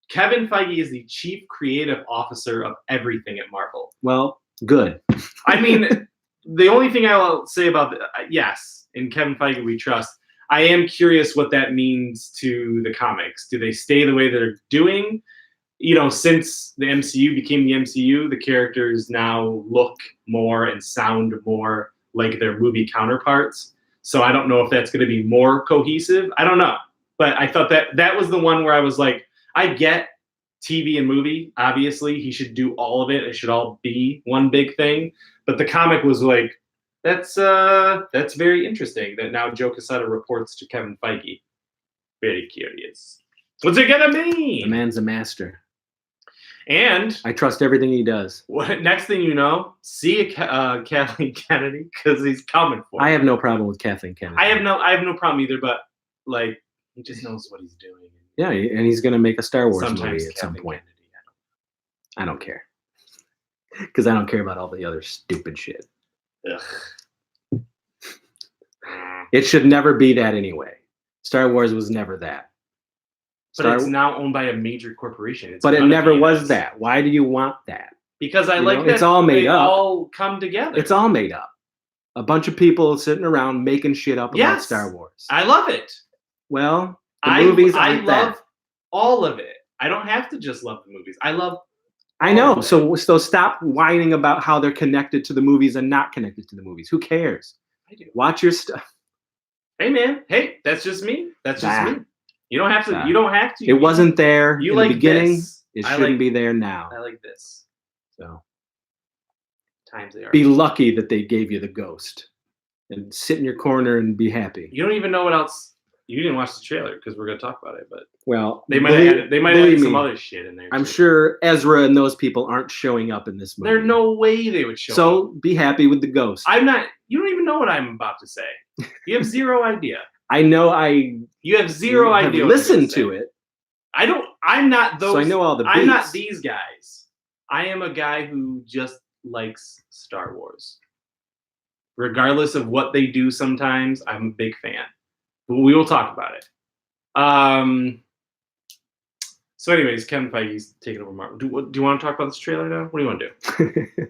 Kevin Feige is the chief creative officer of everything at Marvel. Well, good. I mean, the only thing I'll say about yes, in Kevin Feige we trust. I am curious what that means to the comics. Do they stay the way they're doing? You know, since the MCU became the MCU, the characters now look more and sound more like their movie counterparts. So I don't know if that's going to be more cohesive. I don't know. But I thought that was the one where I was like, I get TV and movie. Obviously, he should do all of it. It should all be one big thing. But the comic was like, that's very interesting that now Joe Quesada reports to Kevin Feige. Very curious. What's it gonna The mean? man's a master. And I trust everything he does. what? Next thing you know, see Kathleen Kennedy because he's coming for. I her. have no problem with Kathleen Kennedy. I have no problem either. But like, he just knows what he's doing. Yeah, and he's going to make a Star Wars Sometimes movie at some Kathleen point. Kennedy, I don't care. Because I don't care about all the other stupid shit. Ugh. It should never be that anyway. Star Wars was never that. But it's now owned by a major corporation. But it gonna never be was this. that. Why do you want that? Because I You like know, that it's all made they up. all come together. It's all made up. A bunch of people sitting around making shit up about Yes. Star Wars. I love it. Well, the movies I aren't love that. all of it. I don't have to just love the movies. I love. I know. So stop whining about how they're connected to the movies and not connected to the movies. Who cares? I do. Watch your stuff. Hey man. Hey, that's just me. That's just Bah. me. You don't have to. Nah. You don't have to. It wasn't there You in like the beginning. this. It I shouldn't like- be there now. I like this. So Times they are. be lucky that they gave you the ghost, and sit in your corner and be happy. You don't even know what else. You didn't watch the trailer because we're gonna talk about it, but Well, they might have added, believe some me, other shit in there. I'm too. sure Ezra and those people aren't showing up in this movie. There's no way they would show up. So be happy with the ghost. I'm not. You don't even know what I'm about to say. You have zero idea. I know I You have zero have idea. what I'm listened gonna to say. it, I don't. I'm not those. so I know all the beats. I'm not these guys. I am a guy who just likes Star Wars. Regardless of what they do, sometimes I'm a big fan. But we will talk about it. So, anyways, Kevin Feige's taking over Marvel. Do you want to talk about this trailer now? What do you want to do?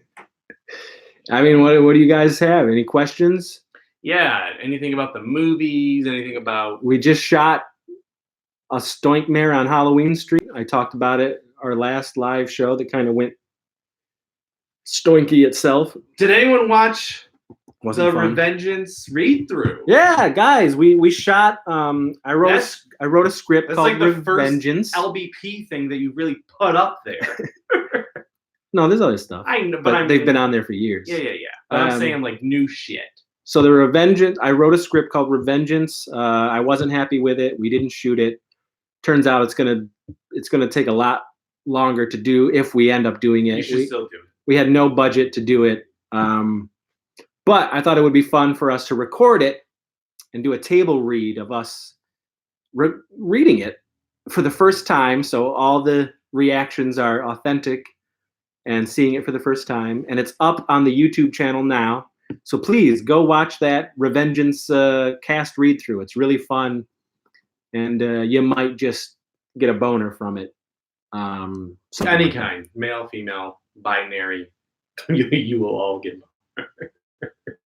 I mean, what do you guys have? Any questions? Yeah, anything about the movies? Anything about? We just shot a Stoinkmare on Halloween Street. I talked about it our last live show that kind of went stoinky itself. Did anyone watch Wasn't the fun. Revengeance read through? Yeah, guys, we shot. I wrote a script That's called like the first Revengeance. LBP thing that you really put up there. No, there's other stuff, I know, but they've been on there for years. Yeah. But I'm Um, saying like new shit. So the Revengeance, I wrote a script called Revengeance. I wasn't happy with it. We didn't shoot it. Turns out it's gonna take a lot longer to do if we end up doing it. You should still do it. We had no budget to do it, but I thought it would be fun for us to record it and do a table read of us reading it for the first time. So all the reactions are authentic and seeing it for the first time. And it's up on the YouTube channel now. So please go watch that Revengeance cast read through. It's really fun, and you might just get a boner from it. Something Any like that. kind, male, female, binary, you will all get.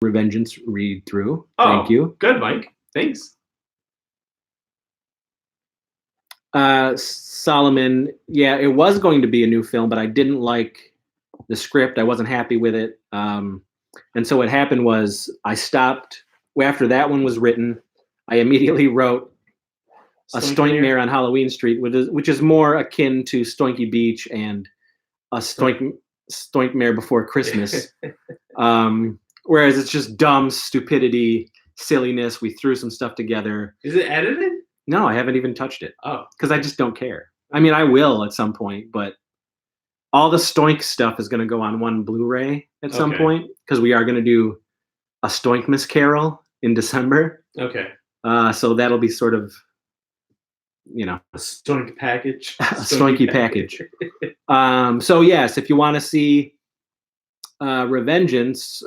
Revengeance read through. Oh, Thank you. Good, Mike. Thanks. Solomon, yeah, it was going to be a new film, but I didn't like the script. I wasn't happy with it. And so what happened was I stopped. After that one was written, I immediately wrote a Stoinkmare on Halloween Street, which is more akin to Stoinky Beach and a Stoinkmare Before Christmas. Whereas it's just dumb stupidity, silliness. We threw some stuff together. Is it edited? No, I haven't even touched it. Oh, Because I just don't care. I mean, I will at some point, but all the Stoink stuff is going to go on one Blu-ray at some Okay. point, because we are going to do a Stoinkmas Carol in December. okay. So that'll be sort of, A stoink package. a Stoinky package. So yes, if you want to see Revengeance,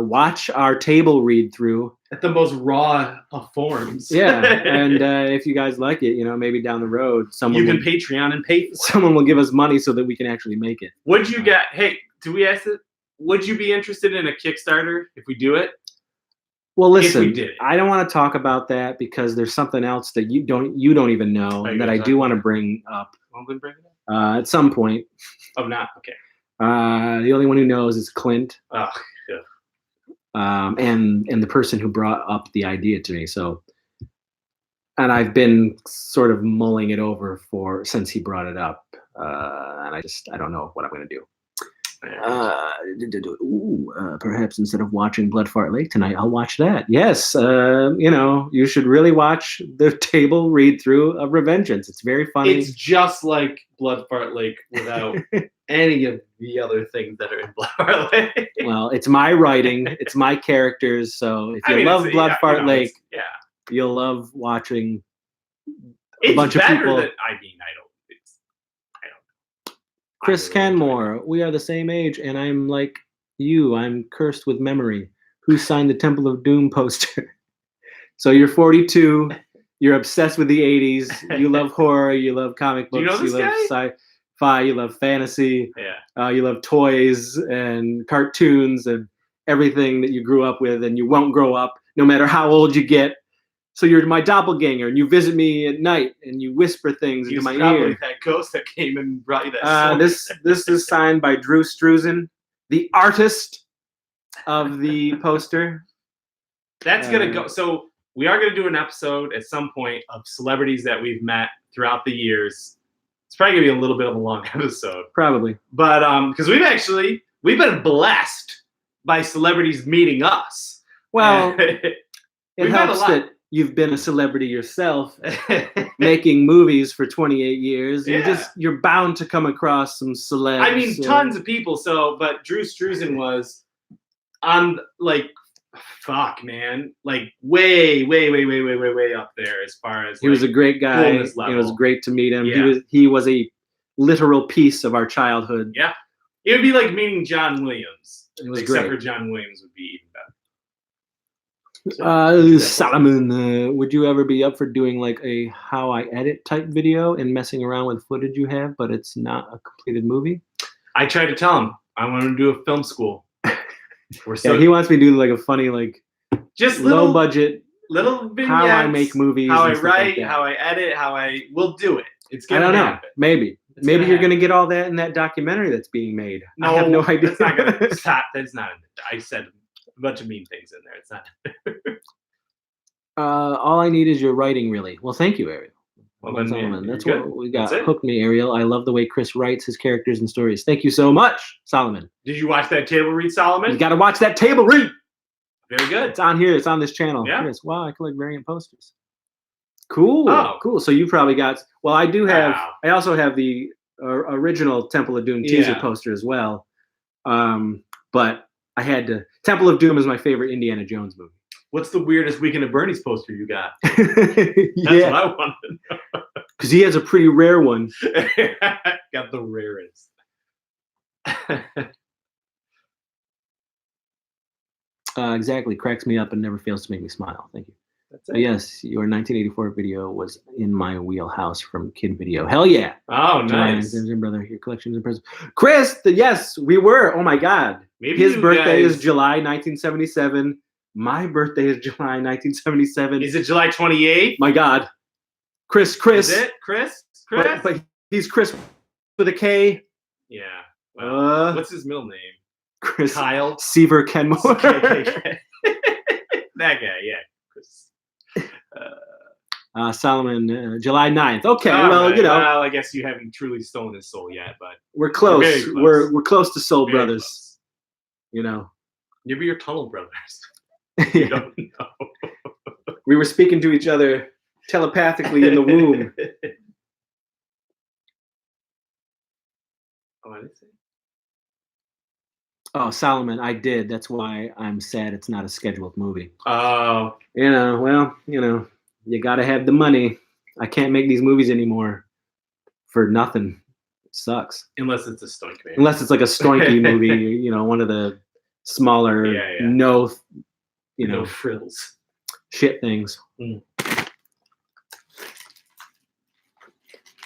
watch our table read through. At the most raw of forms. Yeah, and if you guys like it, maybe down the road, someone you can will, Patreon and pay for it. someone will give us money so that we can actually make it. Would you get? Hey, do we ask it? Would you be interested in a Kickstarter if we do it? Well, If listen, we did it. I don't want to talk about that because there's something else that you don't even know Are you that gonna I talk do about want to it? bring up I'm gonna bring it up. at some point. Oh, not okay. The only one who knows is Clint, Oh, and the person who brought up the idea to me. So, and I've been sort of mulling it over since he brought it up, and I don't know what I'm going to do. Perhaps instead of watching Blood Fart Lake tonight, I'll watch that. Yes, you should really watch the table read through of Revengeance. It's very funny. it's just like Blood Fart Lake without any of the other things that are in Blood Fart Lake. Well, it's my writing, it's my characters. So if you love Blood Fart Lake, yeah, you'll love watching it's bunch of better people- than I don't. Chris I really enjoy it. Canmore. We are the same age, and I'm like you. I'm cursed with memory. Who signed the Temple of Doom poster? So you're 42. You're obsessed with the 80s. You love horror. You love comic Do books. you know this love sci-fi. You love fantasy. Yeah. You love toys and cartoons and everything that you grew up with, and you won't grow up no matter how old you get. So you're my doppelganger, and you visit me at night, and you whisper things into He's my probably ear. that ghost that came and brought you that. This is signed by Drew Struzan, the artist of the poster. That's gonna go. So we are going to do an episode at some point of celebrities that we've met throughout the years. It's probably going to be a little bit of a long episode. Probably. But because we've been blessed by celebrities meeting us. Well, it helps that you've been a celebrity yourself, making movies for 28 years. Yeah. You're bound to come across some celebs. I mean, tons of people. So, but Drew Struzan was on like, fuck, man, like way up there as far as he was a great guy. It was great to meet him. Yeah. He was a literal piece of our childhood. Yeah, it would be like meeting John Williams. It was except great. for John Williams would be even better. Solomon, would you ever be up for doing like a how I edit type video and messing around with footage you have, but it's not a completed movie? I tried to tell him I want to do a film school. Yeah, he wants me to do like a funny, like just low budget, little vignettes, how I make movies, how I and write, like how I edit, we'll do it. It's gonna I don't happen. know. Maybe you're gonna get all that in that documentary that's being made. No, I have no idea. That's not gonna stop. That's not. I said a bunch of mean things in there. It's not. All I need is your writing, really. Well, thank you, Ariel. Well, then, Solomon. That's good. what we got. That's it. Hooked me, Ariel. I love the way Chris writes his characters and stories. Thank you so much, Solomon. Did you watch that table read, Solomon? You got to watch that table read. Very good. It's on here. It's on this channel. Yeah. Chris. Wow, I collect variant posters. Cool. Oh. Cool. So you probably got. Well, I do have. Wow. I also have the original Temple of Doom teaser poster as well. But I had to. Temple of Doom is my favorite Indiana Jones movie. What's the weirdest Weekend at Bernie's poster you got? That's Yeah, what I want to know. because he has a pretty rare one. Got the rarest. Exactly. Cracks me up and never fails to make me smile. Thank you. That's But yes, your 1984 video was in my wheelhouse from Kid Video. Hell yeah. Oh, July, nice. brother, your collections and presents. Chris, yes, we were. Oh my God. Maybe His you birthday guys- is July 1977. My birthday is July 1977. Is it July 28th? My God. Chris. Is it Chris? But he's Chris with a K. Yeah. Well, Uh, what's his middle name? Chris Kyle. Seaver Kenmore. That guy, yeah. Chris. Solomon, July 9th. Okay, All well, right. you know, Well, I guess you haven't truly stolen his soul yet, but we're close. very close. We're close to Soul very Brothers. close. You know. Maybe you're Tunnel Brothers. You don't know. We were speaking to each other telepathically in the womb. Oh, I didn't say. Oh, Solomon, I did. That's why I'm sad it's not a scheduled movie. Oh, You know, well, you got to have the money. I can't make these movies anymore for nothing. It sucks. unless it's a Stoink Man. Unless it's like a Stoinky movie, one of the smaller, Yeah. no frills. shit things. Mm.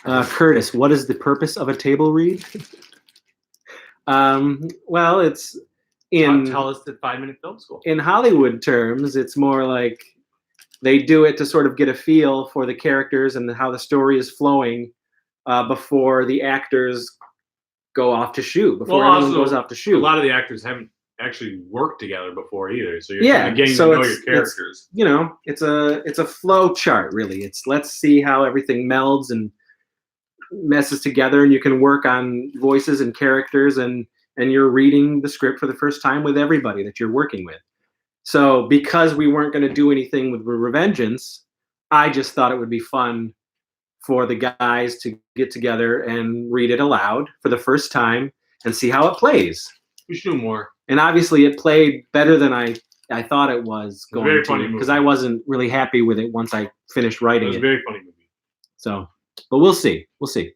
Curtis, what is the purpose of a table read? Well, it's Tell us the 5-minute film school. in Hollywood terms, it's more like they do it to sort of get a feel for the characters and how the story is flowing before the actors go off to shoot, before Well, everyone also, goes off to shoot. A lot of the actors haven't actually worked together before either, so you're Yeah, kind of getting so to know it's- your characters. It's a flow chart, really. It's let's see how everything melds and messes together, and you can work on voices and characters, and you're reading the script for the first time with everybody that you're working with. So because we weren't going to do anything with Revengeance, I just thought it would be fun for the guys to get together and read it aloud for the first time and see how it plays. We should do more. And obviously it played better than I thought it was a very going funny to, because movie. I wasn't really happy with it once I finished It writing was a it. very funny movie. So, but we'll see. We'll see.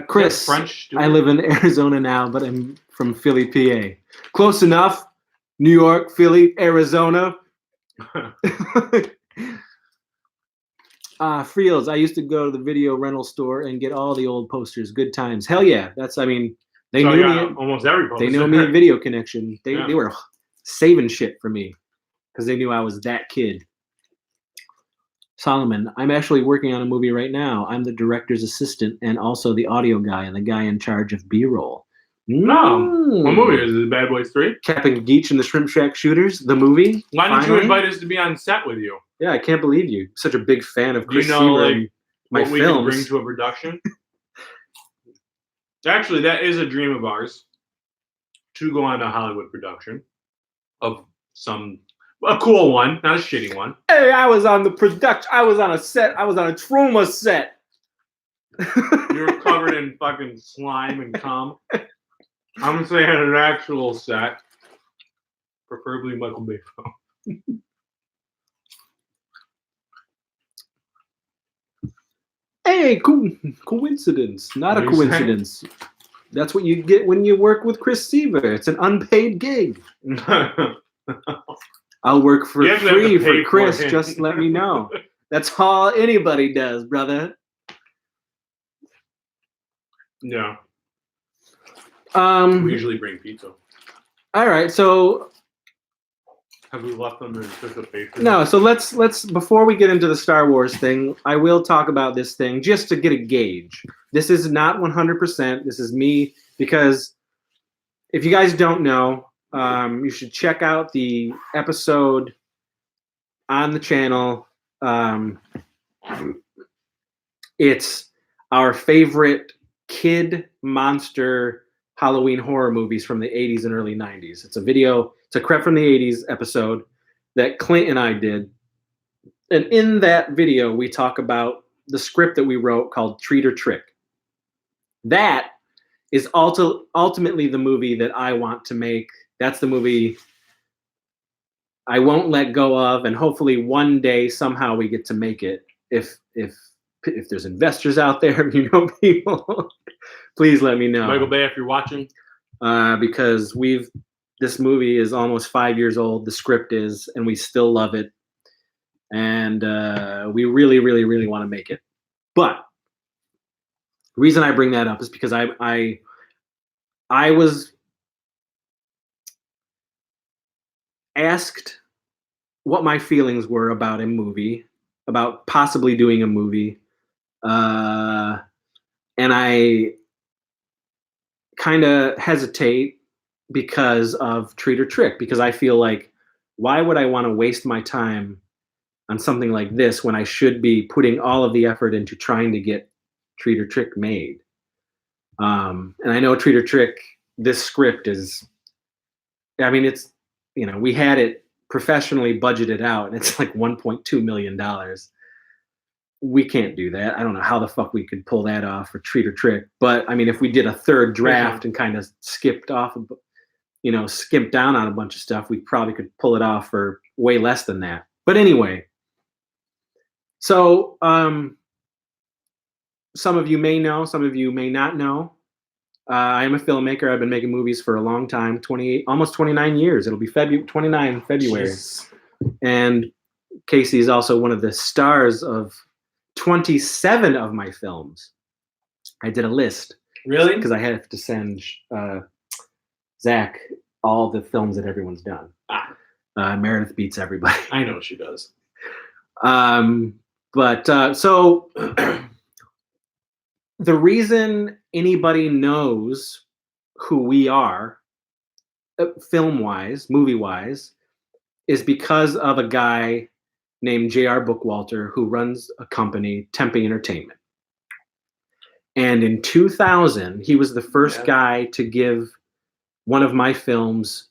Chris, French. I live in Arizona now, but I'm from Philly, PA. Close enough. New York, Philly, Arizona. Friels, I used to go to the video rental store and get all the old posters. Good times. Hell yeah. They So, knew yeah, me. almost every poster. They knew me at Video Connection. They Yeah. they were saving shit for me because they knew I was that kid. Solomon, I'm actually working on a movie right now. I'm the director's assistant and also the audio guy and the guy in charge of B-roll. No. What movie is it? Bad Boys 3? Captain Geach and the Shrimp Shack Shooters, the movie. Why didn't you finally. invite us to be on set with you? Yeah, I can't believe you. Such a big fan of Do you Chris know, Seaver like, and my what we can bring films. to a production? Actually, that is a dream of ours, to go on a Hollywood production of a cool one, not a shitty one. Hey, I was on the production. I was on a set. I was on a Troma set. You were covered in fucking slime and cum. I'm saying an actual set, preferably Michael Bay film. Hey, coincidence. Not a What are you saying? coincidence. That's what you get when you work with Chris Seaver. It's an unpaid gig. I'll work for You actually have free to for pay Chris. for it. Just let me know. That's all anybody does, brother. Yeah, we usually bring pizza. All right, so Have we left them in anticipation? no, so let's before we get into the Star Wars thing, I will talk about this thing just to get a gauge. This is not 100%. This is me, because if you guys don't know, you should check out the episode on the channel. It's our favorite kid monster Halloween horror movies from the 80s and early 90s. It's a Crept from the 80s episode that Clint and I did. And in that video, we talk about the script that we wrote called Treat or Trick. That is ultimately the movie that I want to make. That's the movie I won't let go of, and hopefully one day somehow we get to make it. If there's investors out there, if you know people, please let me know. Michael Bay, if you're watching. Because this movie is almost 5 years old. The script is, and we still love it, and we really, really, really want to make it. But the reason I bring that up is because I was asked what my feelings were about a movie, about possibly doing a movie, and I kind of hesitate because of Treat or Trick, because I feel like, why would I want to waste my time on something like this when I should be putting all of the effort into trying to get Treat or Trick made? And I know Treat or Trick, this script is, I mean, it's, we had it professionally budgeted out, and it's like $1.2 million. We can't do that. I don't know how the fuck we could pull that off for Treat or Trick. But I mean, if we did a third draft and kind of skipped down on a bunch of stuff, we probably could pull it off for way less than that. But anyway, so some of you may know, some of you may not know. I am a filmmaker. I've been making movies for a long time, almost 29 years. It'll be 29 in February. Jesus. And Casey is also one of the stars of 27 of my films. I did a list. Really? Because I have to send Zach all the films that everyone's done. Meredith beats everybody. I know she does. So the reason anybody knows who we are, film-wise, movie-wise, is because of a guy named J.R. Bookwalter, who runs a company, Tempe Entertainment. And in 2000, he was the first guy to give one of my films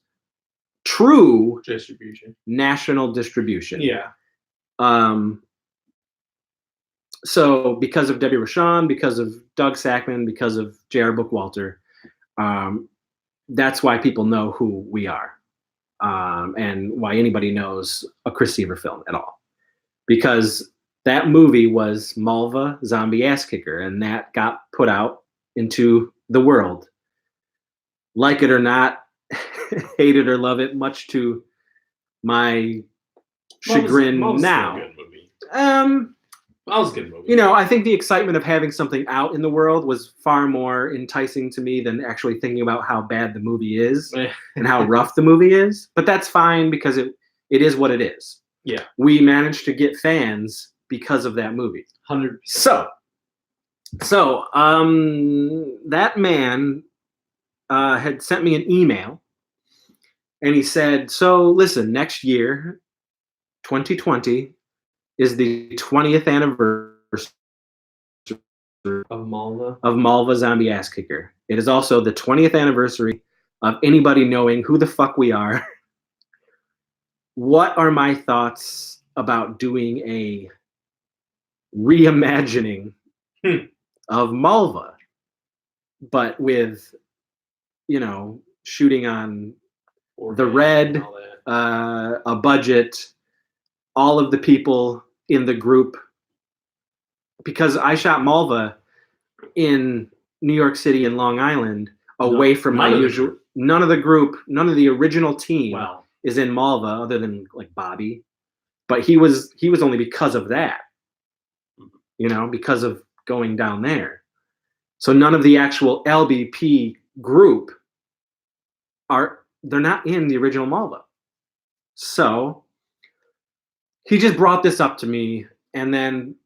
true national distribution. Yeah. So because of Debbie Rochon, because of Doug Sackman, because of J.R. Bookwalter, that's why people know who we are, and why anybody knows a Chris Seaver film at all. Because that movie was Malva Zombie Ass Kicker, and that got put out into the world. Like it or not, hate it or love it, much to my chagrin now. That was a good movie. I think the excitement of having something out in the world was far more enticing to me than actually thinking about how bad the movie is and how rough the movie is. But that's fine, because it is what it is. Yeah. We managed to get fans because of that movie. 100%. So that man had sent me an email, and he said, "So listen, next year, 2020, is the 20th anniversary Of Malva. of Malva Zombie Ass Kicker. It is also the 20th anniversary of anybody knowing who the fuck we are. What are my thoughts about doing a reimagining of Malva, but with, shooting on the red, and all that. a budget, all of the people in the group, because I shot Malva in New York City and Long Island, away from my usual. None of the original team Wow. is in Malva, other than like Bobby, but he was only because of that, because of going down there. So none of the actual LBP group they're not in the original Malva. So he just brought this up to me, and then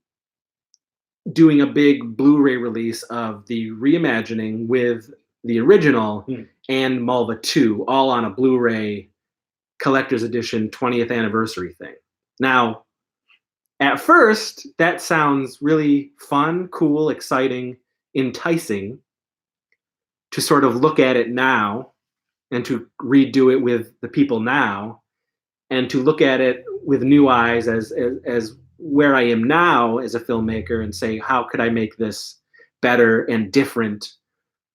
doing a big Blu-ray release of the reimagining with the original and Malva 2, all on a Blu-ray collector's edition 20th anniversary thing. Now, at first, that sounds really fun, cool, exciting, enticing to sort of look at it now and to redo it with the people now, and to look at it with new eyes as where I am now as a filmmaker, and say, how could I make this better and different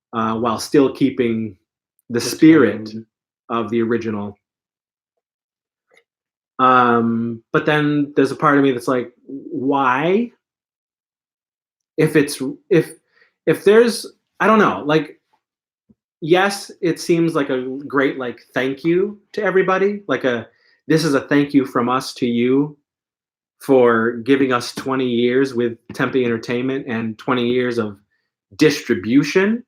while still keeping the spirit of the original. But then there's a part of me that's like, why? If there's, I don't know, like, yes, it seems like a great, like, thank you to everybody. Like this is a thank you from us to you for giving us 20 years with Tempe Entertainment and 20 years of distribution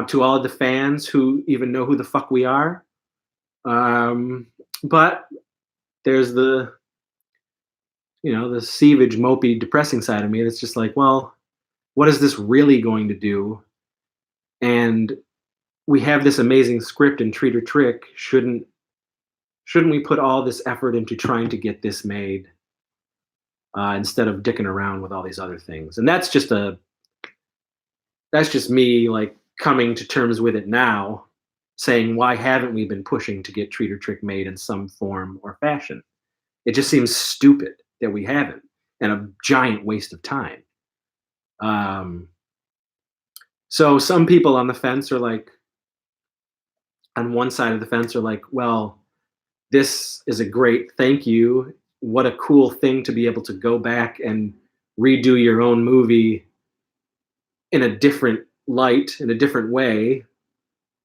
to all of the fans who even know who the fuck we are. But there's the sievage, mopey, depressing side of me that's just like, well, what is this really going to do? And we have this amazing script in Treat or Trick. Shouldn't we put all this effort into trying to get this made instead of dicking around with all these other things? And that's just me, like, coming to terms with it now, saying, why haven't we been pushing to get Treat or Trick made in some form or fashion? It just seems stupid that we haven't, and a giant waste of time. So some people on the fence are like, on one side of the fence are like, well, this is a great thank you. What a cool thing to be able to go back and redo your own movie in a different light, in a different way,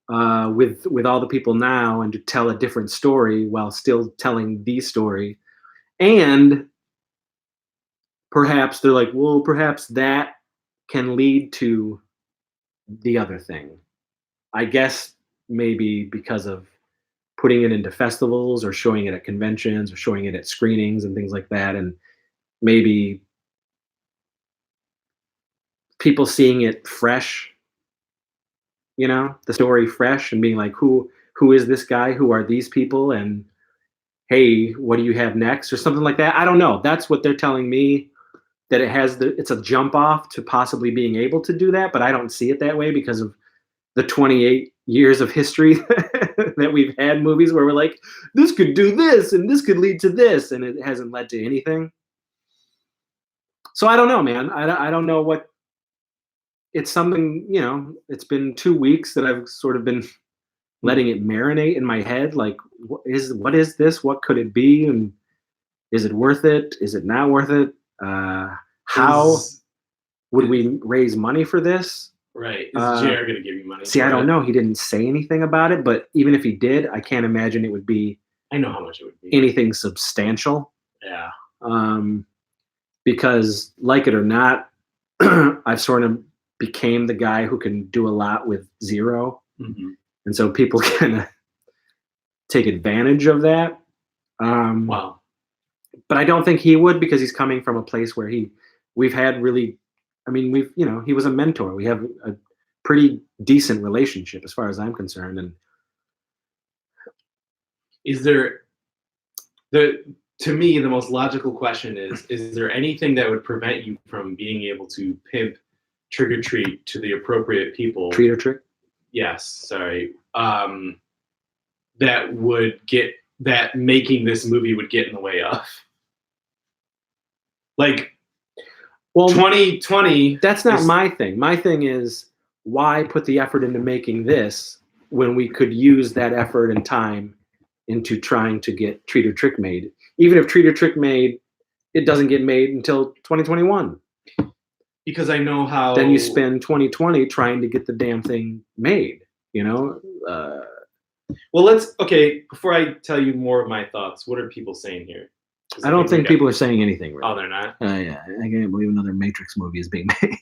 with all the people now, and to tell a different story while still telling the story. And perhaps they're like, well, perhaps that can lead to the other thing. I guess maybe because of putting it into festivals or showing it at conventions or showing it at screenings and things like that, and maybe people seeing it fresh, the story fresh, and being like, who is this guy? Who are these people? And hey, what do you have next? Or something like that. I don't know. That's what they're telling me, that it's a jump off to possibly being able to do that, but I don't see it that way because of the 28 years of history that we've had movies where we're like, this could do this and this could lead to this, and it hasn't led to anything. So I don't know, man. I don't know what. It's something, it's been 2 weeks that I've sort of been letting it marinate in my head. Like, what is this? What could it be? And is it worth it? Is it not worth it? How would we raise money for this? Right. Is JR going to give you money? See, I don't know. He didn't say anything about it, but even if he did, I can't imagine it would be. I know how much it would be. Anything substantial. Yeah. Because, like it or not, I've sort of became the guy who can do a lot with zero. Mm-hmm. And so people kind of take advantage of that. Wow. But I don't think he would, because he's coming from a place where we've had really, he was a mentor. We have pretty decent relationship as far as I'm concerned. And Is there to me, the most logical question is there anything that would prevent you from being able to pimp trick or treat to the appropriate people? treat or trick? Yes, sorry. That would get that making this movie would get in the way of. Like, Well, 2020. that's not my thing. My thing is, why put the effort into making this when we could use that effort and time into trying to get Treat or Trick made? Even if Treat or Trick made, it doesn't get made until 2021. Because I know how. Then you spend 2020 trying to get the damn thing made. You know. Well, before I tell you more of my thoughts, what are people saying here? I don't think people are saying anything. Really. Oh, they're not. Yeah, I can't believe another Matrix movie is being made.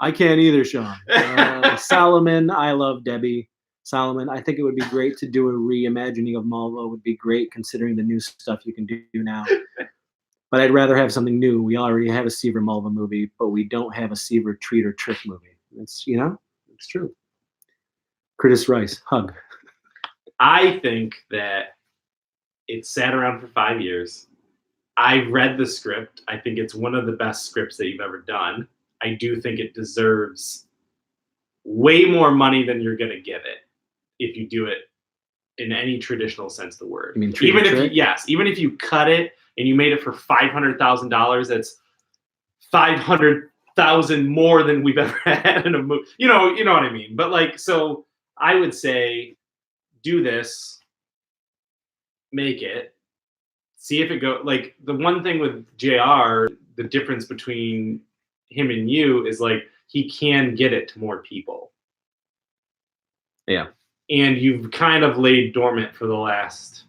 I can't either, Sean. Solomon, I love Debbie. Solomon, I think it would be great to do a reimagining of Malva. It would be great considering the new stuff you can do now. But I'd rather have something new. We already have a Seaver Malva movie, but we don't have a Seaver Treat or Trick movie. It's true. Curtis Rice, hug. I think that it sat around for 5 years. I read the script. I think it's one of the best scripts that you've ever done. I do think it deserves way more money than you're going to give it if you do it in any traditional sense of the word. You mean even if you cut it and you made it for $500,000, that's $500,000 more than we've ever had in a movie. You know what I mean? But like, so I would say, do this, make it, see if it goes. Like, the one thing with JR, the difference between him and you is like he can get it to more people. Yeah. And you've kind of laid dormant for the last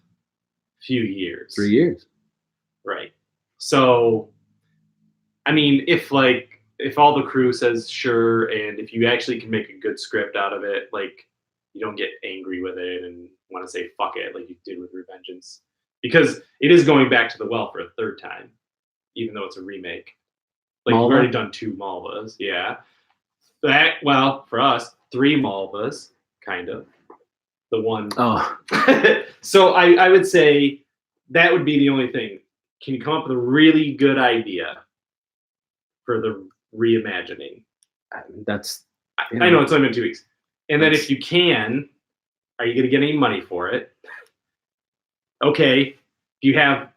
few years. 3 years. Right. So, I mean, if all the crew says sure, and if you actually can make a good script out of it, like, you don't get angry with it and want to say fuck it like you did with Revengeance, because it is going back to the well for a third time, even though it's a remake. Like, Malva? you've already done 2 Malvas, yeah. For us, 3 Malvas, kind of. The one. Oh. So I would say that would be the only thing. Can you come up with a really good idea for the reimagining? That's. I know it's only been 2 weeks. And then if you can, are you going to get any money for it? Okay.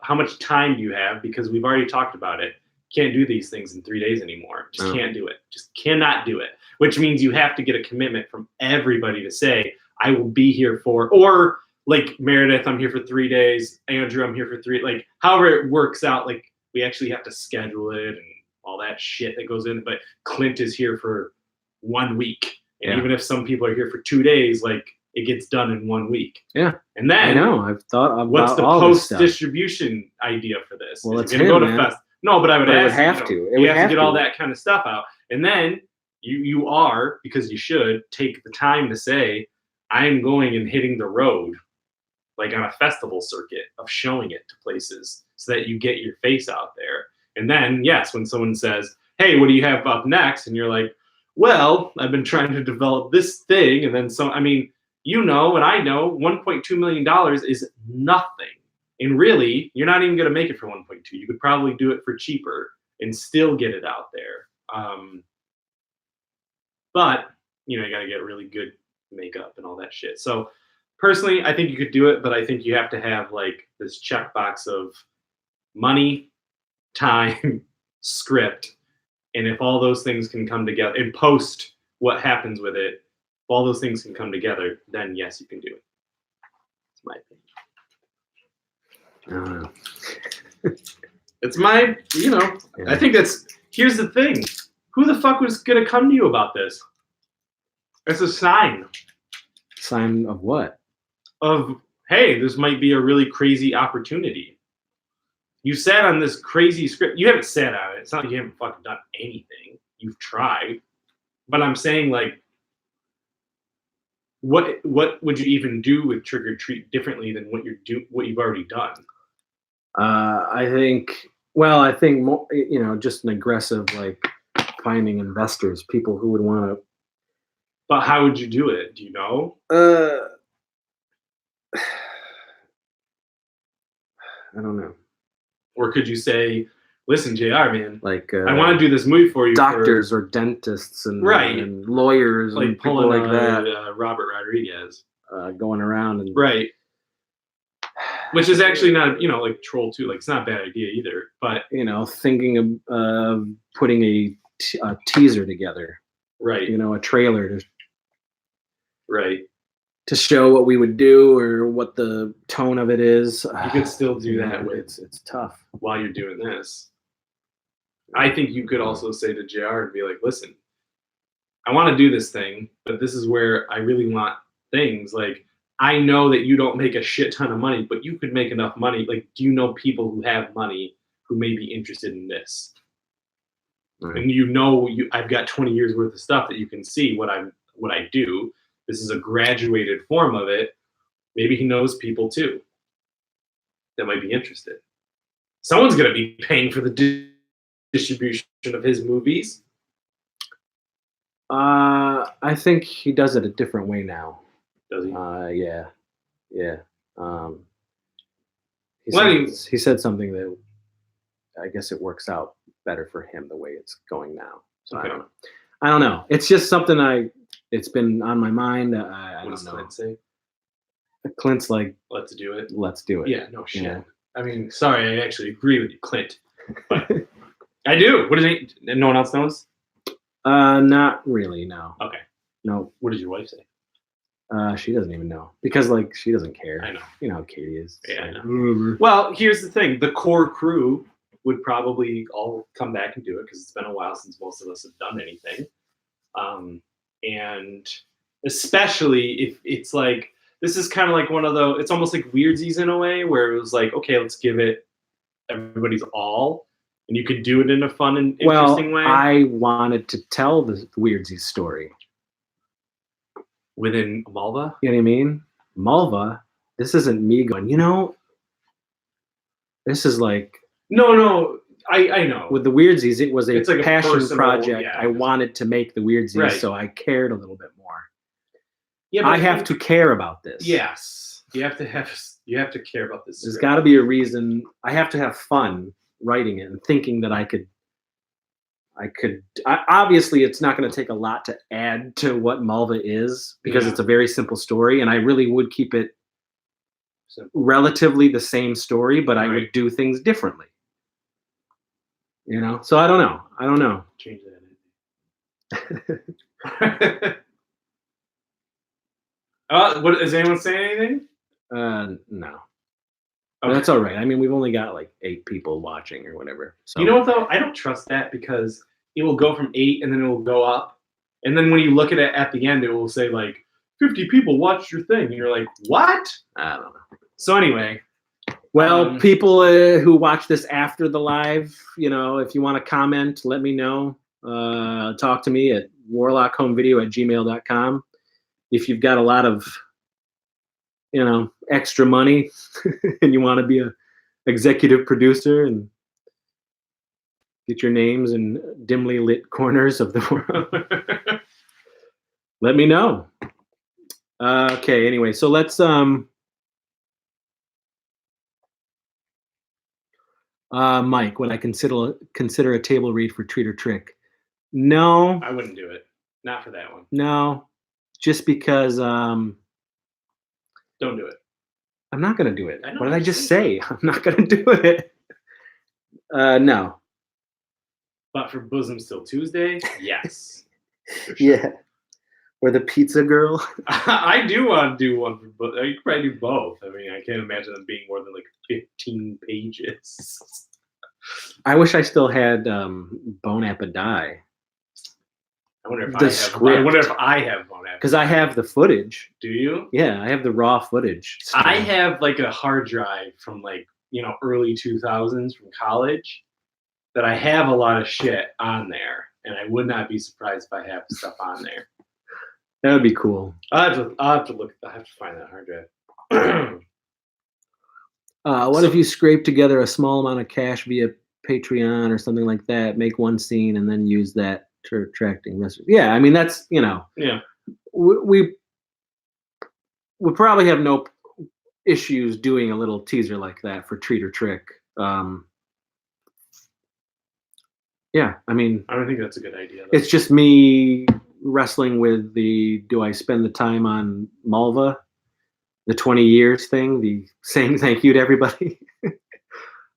How much time do you have? Because we've already talked about it. Can't do these things in 3 days anymore. Just can't do it. Just cannot do it. Which means you have to get a commitment from everybody to say, I will be here for, or like Meredith, I'm here for 3 days. Andrew, I'm here for 3. Like, however it works out, like, we actually have to schedule it and all that shit that goes in. But Clint is here for 1 week. And even if some people are here for 2 days, like, it gets done in 1 week. Yeah. And then I know. I've thought about what's the all post this distribution idea for this? Well, it's gonna go to man. fest. No, but I would ask. It would have to. You have to get all that kind of stuff out. And then you are, because you should, take the time to say, I'm going and hitting the road, like on a festival circuit of showing it to places so that you get your face out there. And then, yes, when someone says, hey, what do you have up next? And you're like, well, I've been trying to develop this thing. And then and I know $1.2 million is nothing. And really, you're not even going to make it for 1.2. You could probably do it for cheaper and still get it out there. But, you got to get really good makeup and all that shit. So personally, I think you could do it, but I think you have to have like this checkbox of money, time, script. And if all those things can come together, and post what happens with it, if all those things can come together, then yes, you can do it. It's my opinion. It's my, I think here's the thing. Who the fuck was going to come to you about this? It's a sign. Sign of what? Of, hey, this might be a really crazy opportunity. You sat on this crazy script. You haven't sat on it. It's not like you haven't fucking done anything. You've tried. But I'm saying, like, what would you even do with Trick or Treat differently than what you've already done? I think more, just an aggressive, like, finding investors, people who would want But how would you do it? Do you know? to. I don't know. Or could you say, listen, JR, man, Like I want to do this movie for you. doctors or dentists and, Right. and lawyers like and people pulling like that Robert Rodriguez. going around and Right. Which is actually not, like Troll 2. Like, it's not a bad idea either. But, thinking of putting a teaser together, right. a trailer Right. to show what we would do or what the tone of it is. You could still do that It's tough. while you're doing this. I think you could also say to JR and be like, listen, I want to do this thing, but this is where I really want things. Like, I know that you don't make a shit ton of money, but you could make enough money. Like, do you know people who have money who may be interested in this? Right. And I've got 20 years worth of stuff that you can see what I do. This is a graduated form of it. Maybe he knows people too that might be interested. Someone's going to be paying for the distribution of his movies. I think he does it a different way now. Does he? Yeah. Well, He said something that I guess it works out better for him the way it's going now. So Okay. I don't know. It's just something it's been on my mind. I What does don't know. Clint say? Clint's like, Let's do it. let's do it. Yeah, no shit. Yeah. I mean, sorry, I actually agree with you, Clint. But I do. What is it? No one else knows? Not really. No. Okay. No. What did your wife say? She doesn't even know because she doesn't care. I know. You know how Katie is. Yeah, I So, know. Well, here's the thing. The core crew would probably all come back and do it because it's been a while since most of us have done anything. And especially if it's like, this is kind of like one of those, it's almost like Weirdsies in a way where it was like, okay, let's give it everybody's all. And you could do it in a fun and interesting way. I wanted to tell the Weirdsies story. Within Malva? You know what I mean? Malva, this isn't me going, this is like... No, I know. With the Weirdsies, it was It's like a passion personal, project. yeah. I wanted to make the Weirdsies, Right. so I cared a little bit more. Yeah, I have to care about this. Yes. You have to care about this. There's got to be a reason. I have to have fun writing it and thinking that I could obviously it's not going to take a lot to add to what Malva is because it's a very simple story, and I really would keep it relatively the same story, but I would do things differently. So I don't know. Change that. What is anyone saying anything? No. Okay. That's all right. I mean, we've only got like 8 people watching or whatever. So You know what though? I don't trust that because it will go from 8 and then it will go up. And then when you look at it at the end, it will say like 50 people watched your thing. And you're like, what? I don't know. So anyway. Well, people who watch this after the live, if you want to comment, let me know. Talk to me at warlockhomevideo@gmail.com. If you've got a lot of, extra money and you want to be a executive producer and get your names in dimly lit corners of the world, let me know. Okay, anyway, so let's Mike, would I consider a table read for Treat or Trick? No. I wouldn't do it. Not for that one. No. Just because don't do it. I'm not going to do it. I know, What did I just say? I'm not going to do it. No. But for Bosom Still Tuesday, yes. For sure. Yeah. Or the pizza girl. I do want to do one for both. You could probably do both. I mean, I can't imagine them being more than like 15 pages. I wish I still had Bone Appadie. I wonder if The I have. script. I wonder if I have Bone Apple. Because I have the footage. Do you? Yeah, I have the raw footage. still. I have like a hard drive from like early 2000s from college that I have a lot of shit on there, and I would not be surprised if I have stuff on there. That would be cool. I'll have to look. I have to find that hard drive. What if you scrape together a small amount of cash via Patreon or something like that, make one scene, and then use that attracting messages. Yeah, I mean that's Yeah. we probably have no issues doing a little teaser like that for Treat or Trick. Yeah, I mean, I don't think that's a good idea. Though. it's just me wrestling with do I spend the time on Malva, the 20 years thing, the saying thank you to everybody,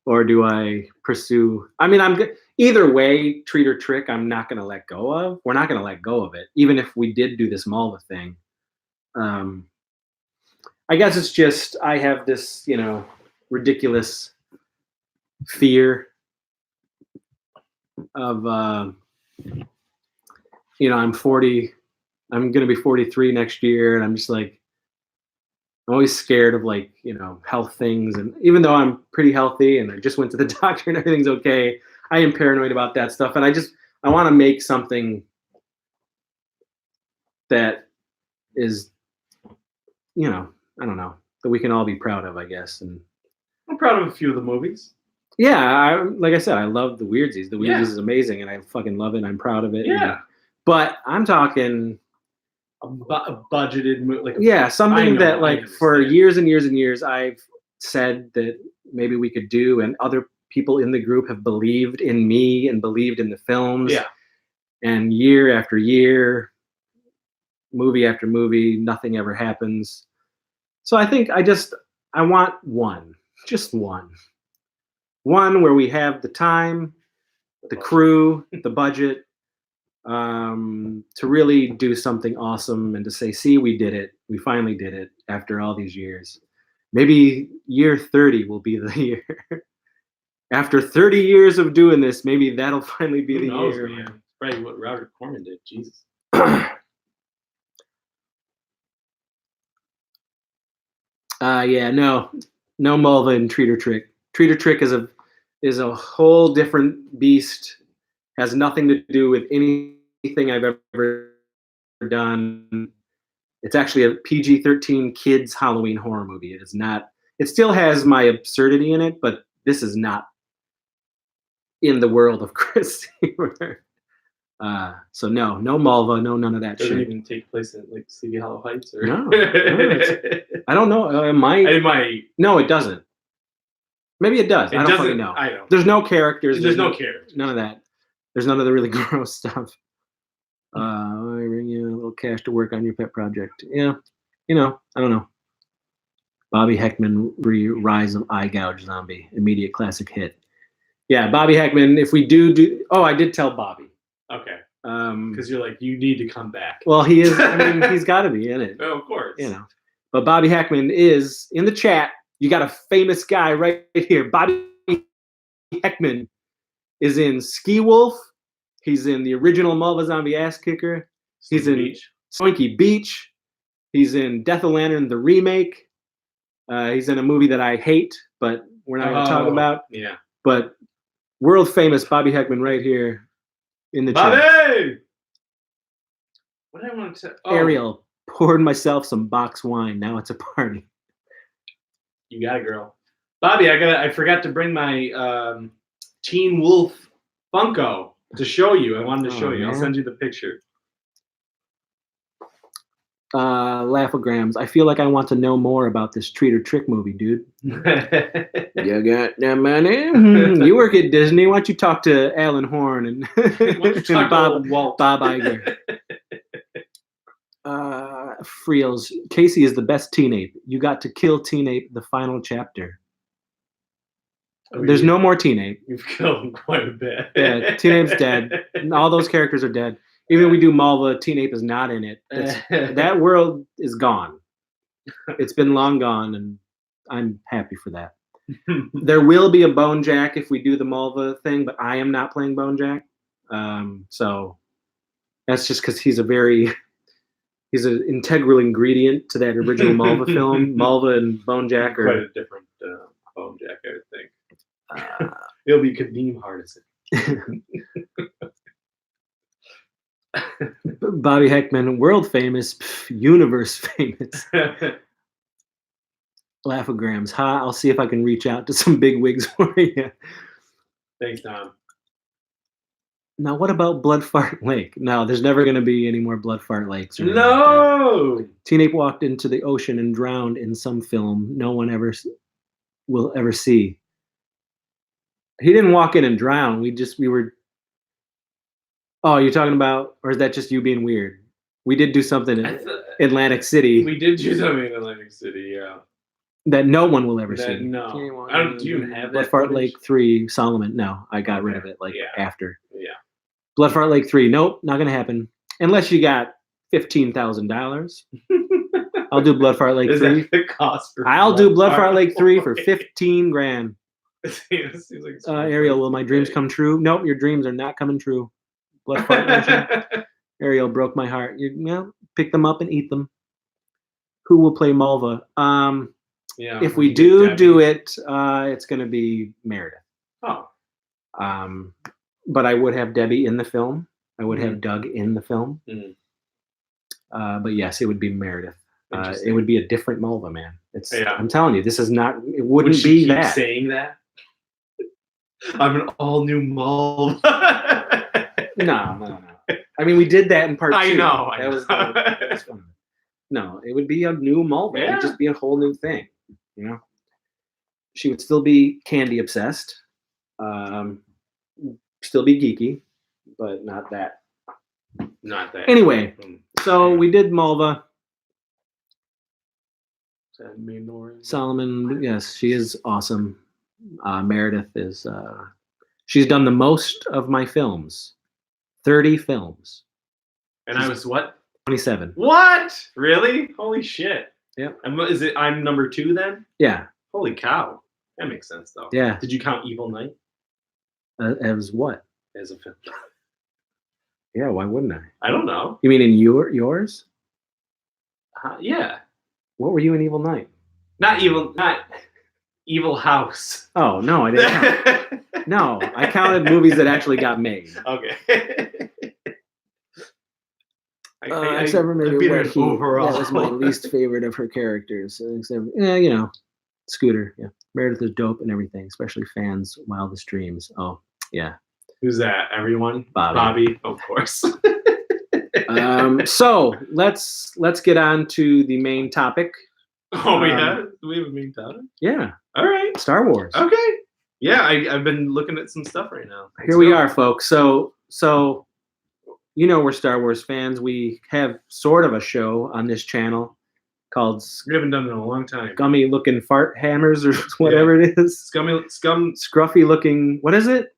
or do I pursue? I mean, either way, Treat or Trick, I'm not going to let go of. We're not going to let go of it, even if we did do this Malva thing. I guess it's just I have this, ridiculous fear of, I'm 40. I'm going to be 43 next year, and I'm just like, I'm always scared of health things. And even though I'm pretty healthy and I just went to the doctor and everything's okay, I am paranoid about that stuff. And I want to make something that is, I don't know, that we can all be proud of, I guess. And I'm proud of a few of the movies. Yeah, like I said, I love the Weirdsies. The Weirdsies Yeah. is amazing, and I fucking love it. And I'm proud of it. Yeah. But I'm talking A budgeted movie. something that I for understand. years and years and years I've said that maybe we could do, and other people in the group have believed in me and believed in the films. Yeah. And year after year, movie after movie, nothing ever happens. So I think I want just one where we have the time, the crew, the budget, to really do something awesome and to say, see, we did it. We finally did it after all these years. Maybe year 30 will be the year. After 30 years of doing this, maybe that'll finally be the year. Man. Right, what Robert Corman did. Jesus. No Mulva and Treat or Trick. Treat or Trick is a whole different beast. Has nothing to do with anything I've ever done. It's actually a PG-13 kids Halloween horror movie. It is not. It still has my absurdity in it, but this is not in the world of Chris. So no Malva, no none of that Doesn't shit. even take place in Sleepy Hollow Heights, or No, I don't know. It might. It might. No, it doesn't. Maybe it does. I don't fucking know. I don't. There's no characters. There's no characters. None of that. There's none of the really gross stuff. I bring you a little cash to work on your pet project. Yeah, I don't know. Bobby Heckman, Rise of Eye Gouge Zombie, immediate classic hit. Yeah, Bobby Heckman. If we do, I did tell Bobby. Okay. Because you're like, you need to come back. Well, he is. I mean, he's got to be in it. Oh, of course. But Bobby Heckman is in the chat. You got a famous guy right here. Bobby Heckman is in Ski Wolf. He's in the original Mulva Zombie Ass Kicker. He's in Swanky Beach. He's in Death of Lantern, the remake. He's in a movie that I hate, but we're not going to talk about. Yeah. But world famous Bobby Heckman right here in the Bobby! chat. What did I want to say? Ariel, poured myself some box wine. Now it's a party. You got it, girl. Bobby, I forgot to bring my Teen Wolf Funko to show you. I wanted to show you. Man. I'll send you the picture. Laughograms. I feel like I want to know more about this Treat or Trick movie, dude. You got that money? You work at Disney. Why don't you talk to Alan Horn and, and Bob Iger? Friels. Casey is the best teen ape. You got to kill teen ape. The final chapter. There's no more teen ape. You've killed him quite a bit. Yeah, teen ape's dead. All those characters are dead. Even if we do Malva, teen ape is not in it. That world is gone. It's been long gone, and I'm happy for that. There will be a Bone Jack if we do the Malva thing, but I am not playing Bone Jack. So that's just because he's an integral ingredient to that original Malva film. Malva and Bone Jack are quite a different Bone Jack, I would think. It'll be Kadeem Hardison. Bobby Heckman, world famous, universe famous. Laughograms. I'll see if I can reach out to some big wigs for you. Thanks, Tom. Now, what about Blood Fart Lake? No, there's never going to be any more Blood Fart Lakes. Or anything like that. No. Teenape walked into the ocean and drowned in some film no one will ever see. He didn't walk in and drown. We were. Oh, you're talking about, or is that just you being weird? We did do something in Atlantic City We did do something in Atlantic City, yeah. that no one will ever That, see. no. I don't, do you even have Blood that Fart footage? Lake 3 Solomon. No, I got rid of Okay, it like yeah. after. Yeah. Blood Fart Lake 3. Nope, not going to happen. Unless you got $15,000. I'll do Blood Fart Lake Is 3. that the cost for I'll do Blood Fart Fart Lake 3 for 15 grand. It seems like it's Ariel, will my dreams come true? Nope, your dreams are not coming true. Blood Fart Ocean. Ariel broke my heart. Pick them up and eat them. Who will play Mulva? Yeah. If we do it, it's going to be Meredith. Oh. But I would have Debbie in the film. I would have Doug in the film. Mhm. But yes, it would be Meredith. It Interesting. would be a different Mulva, man. Yeah. I'm telling you, this is not. It Would wouldn't she be keep that. saying that? I'm an all new Mulva. No. I mean, we did that in part 2. I know. That was fun. No, it would be a new Mulva. It Yeah. would just be a whole new thing. She would still be candy obsessed, still be geeky, but not that. Not that. Anyway, so we did Mulva. Is that Mandalorian? Solomon, yes, she is awesome. Meredith is. She's done the most of my films. 30 films. And I was what? 27. What? Really? Holy shit. Yeah. And what is it? I'm number 2 then? Yeah. Holy cow. That makes sense though. Yeah. Did you count Evil Knight As what? as a film? Yeah, why wouldn't I? I don't know. You mean in yours? Yeah. What were you in Evil Knight? Not Evil House. Oh, no, I didn't count. No, I counted movies that actually got made. Okay. Except for maybe beat her Wet Heat. overall. That was my least favorite of her characters. Except, Scooter. Yeah, Meredith is dope and everything, especially fans' wildest dreams. Oh, yeah. Who's that? Everyone? Bobby. Of course. So let's get on to the main topic. Oh, we have a main topic? Yeah. All right. Star Wars. Okay. Yeah, I've been looking at some stuff right now. Here we are, folks. So we're Star Wars fans. We have sort of a show on this channel called We haven't done it in a long time. Scummy Looking Fart Hammers or whatever it is. Scum. Scruffy Looking. What is it?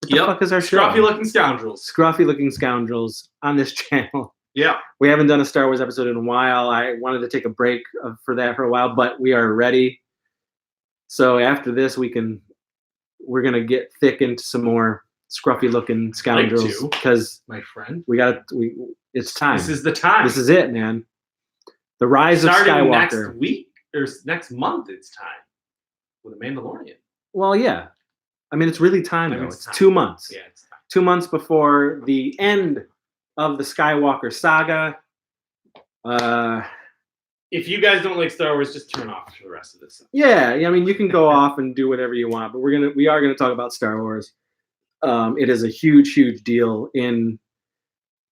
What the fuck is our show? Scruffy Looking Scoundrels. Scruffy Looking Scoundrels on this channel. Yeah. We haven't done a Star Wars episode in a while. I wanted to take a break for that for a while, but we are ready. So after this, we're gonna get thick into some more scruffy looking scoundrels because my friend, it's time. This is the time. This is it, man. The rise of Starting Skywalker. next week or next month, it's time with a Mandalorian. Well, yeah. I mean, it's really time though. It's time. 2 months. Yeah, it's time. 2 months before the end of the Skywalker saga. If you guys don't like Star Wars, just turn off for the rest of this. Yeah. I mean, you can go off and do whatever you want, but we are gonna talk about Star Wars. It is a huge, huge deal in.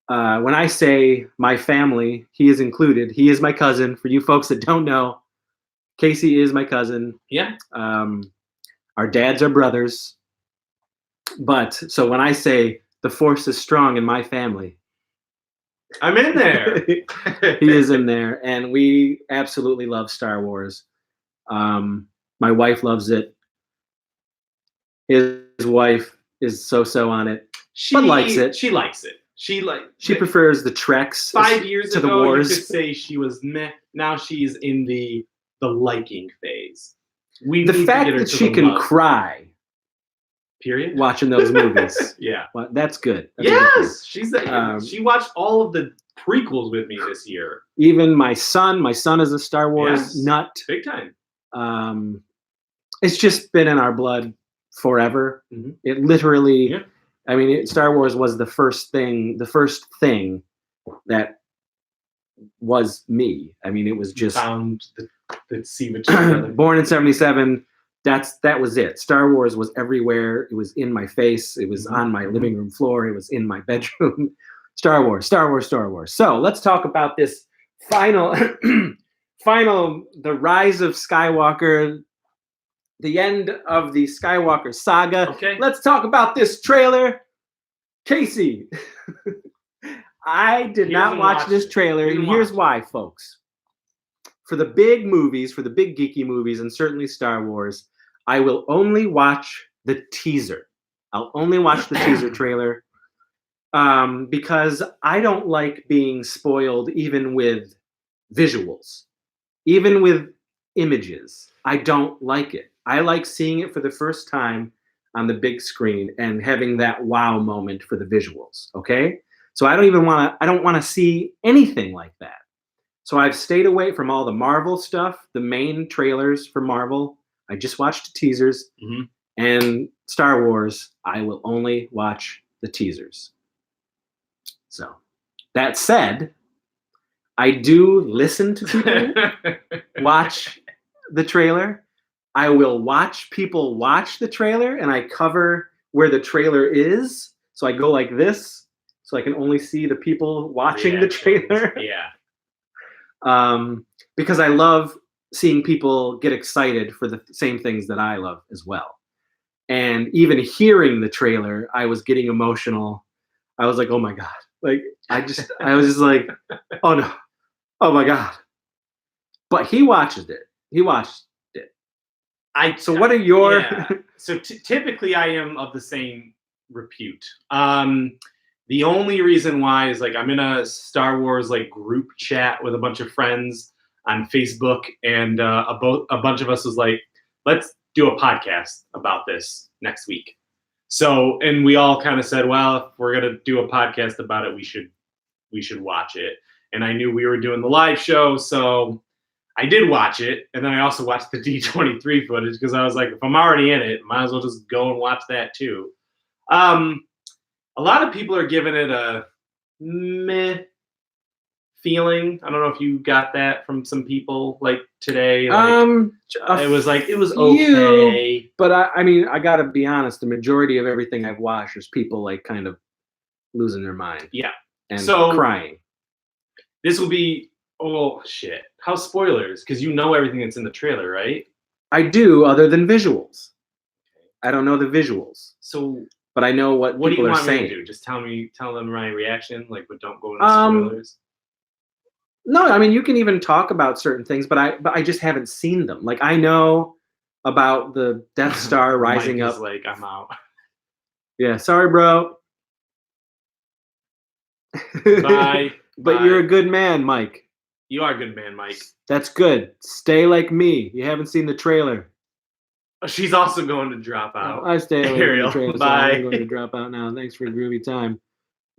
When I say my family, he is included. He is my cousin. For you folks that don't know, Casey is my cousin. Yeah. Our dads are brothers. But so when I say the force is strong in my family, I'm in there. he is in there, and we absolutely love Star Wars. My wife loves it. His wife is so on it, but likes it. She likes it. She prefers the Treks 5 years to ago, the wars. You could say she was meh. Now she's in the liking phase. The fact that she can cry period watching those movies. Yeah. Well, that's good. That's a good thing. She watched all of the prequels with me this year. Even my son is a Star Wars nut. Big time. It's just been in our blood forever. Mm-hmm. It literally, I mean, Star Wars was the first thing that was me. I mean, it was just found the seed together. born in 77, that was it. Star Wars was everywhere. It was in my face. It was on my living room floor. It was in my bedroom. Star Wars, Star Wars, Star Wars. So let's talk about this final, the rise of Skywalker, the end of the Skywalker saga. Okay. Let's talk about this trailer. Casey, I did not watch this trailer, and here's why, folks. For the big movies, for the big geeky movies, and certainly Star Wars, I will only watch the teaser. I'll only watch the teaser trailer because I don't like being spoiled even with visuals, even with images. I don't like it. I like seeing it for the first time on the big screen and having that wow moment for the visuals, okay? So I don't want to see anything like that. So I've stayed away from all the Marvel stuff, the main trailers for Marvel. I just watched the teasers. And Star Wars, I will only watch the teasers. So that said, I do listen to people watch the trailer. I will watch people watch the trailer, and I cover where the trailer is. So I go like this, so I can only see the people watching the trailer. Yeah. Because I love seeing people get excited for the same things that I love as well. And even hearing the trailer, I was getting emotional. I was like, oh my God. Like, I was just like, oh no. Oh my God. But he watched it. So what are your... So typically I am of the same repute. The only reason why is like I'm in a Star Wars like group chat with a bunch of friends on Facebook, and a bunch of us was like, let's do a podcast about this next week. So, and we all kind of said, well, if we're gonna do a podcast about it, we should watch it. And I knew we were doing the live show, so I did watch it, and then I also watched the D23 footage because I was like, if I'm already in it, might as well just go and watch that too. A lot of people are giving it a meh feeling. I don't know if you got that from some people like today. Like, it was okay. But I mean, I gotta be honest. The majority of everything I've watched is people like kind of losing their mind. Yeah. And so crying. This will be shit. How spoilers? Because you know everything that's in the trailer, right? I do, other than visuals. I don't know the visuals. So. But I know what people are saying. What do you want me to do? Just tell them my reaction, like, but don't go into spoilers. No, I mean you can even talk about certain things, but I just haven't seen them. Like I know about the Death Star rising Mike up. Is like I'm out. Yeah, sorry, bro. Bye. But you're a good man, Mike. You are a good man, Mike. That's good. Stay like me. You haven't seen the trailer. She's also going to drop out. I stay away from the trailer. Bye. So I'm going to drop out now. Thanks for a groovy time.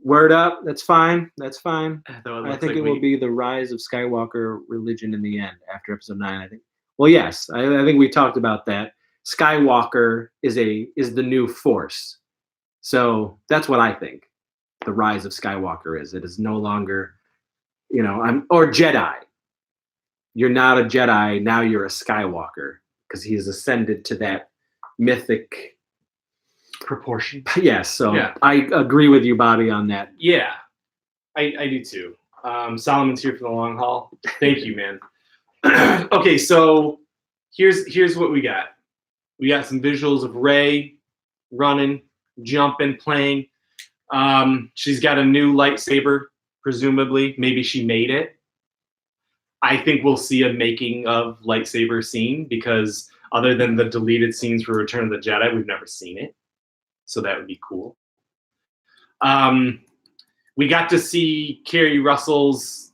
Word up. That's fine. I think it will be the rise of Skywalker religion in the end after episode 9. I think. Well, yes. I think we talked about that. Skywalker is the new Force. So that's what I think. The rise of Skywalker is. It is no longer, or Jedi. You're not a Jedi. Now you're a Skywalker. Because he has ascended to that mythic proportion. Yes, so yeah. I agree with you, Bobby, on that. Yeah, I do too. Solomon's here for the long haul. Thank you, man. Okay, so here's what we got. We got some visuals of Rey running, jumping, playing. She's got a new lightsaber, presumably. Maybe she made it. I think we'll see a making of lightsaber scene because other than the deleted scenes for Return of the Jedi, we've never seen it. So that would be cool. We got to see Kerry Russell's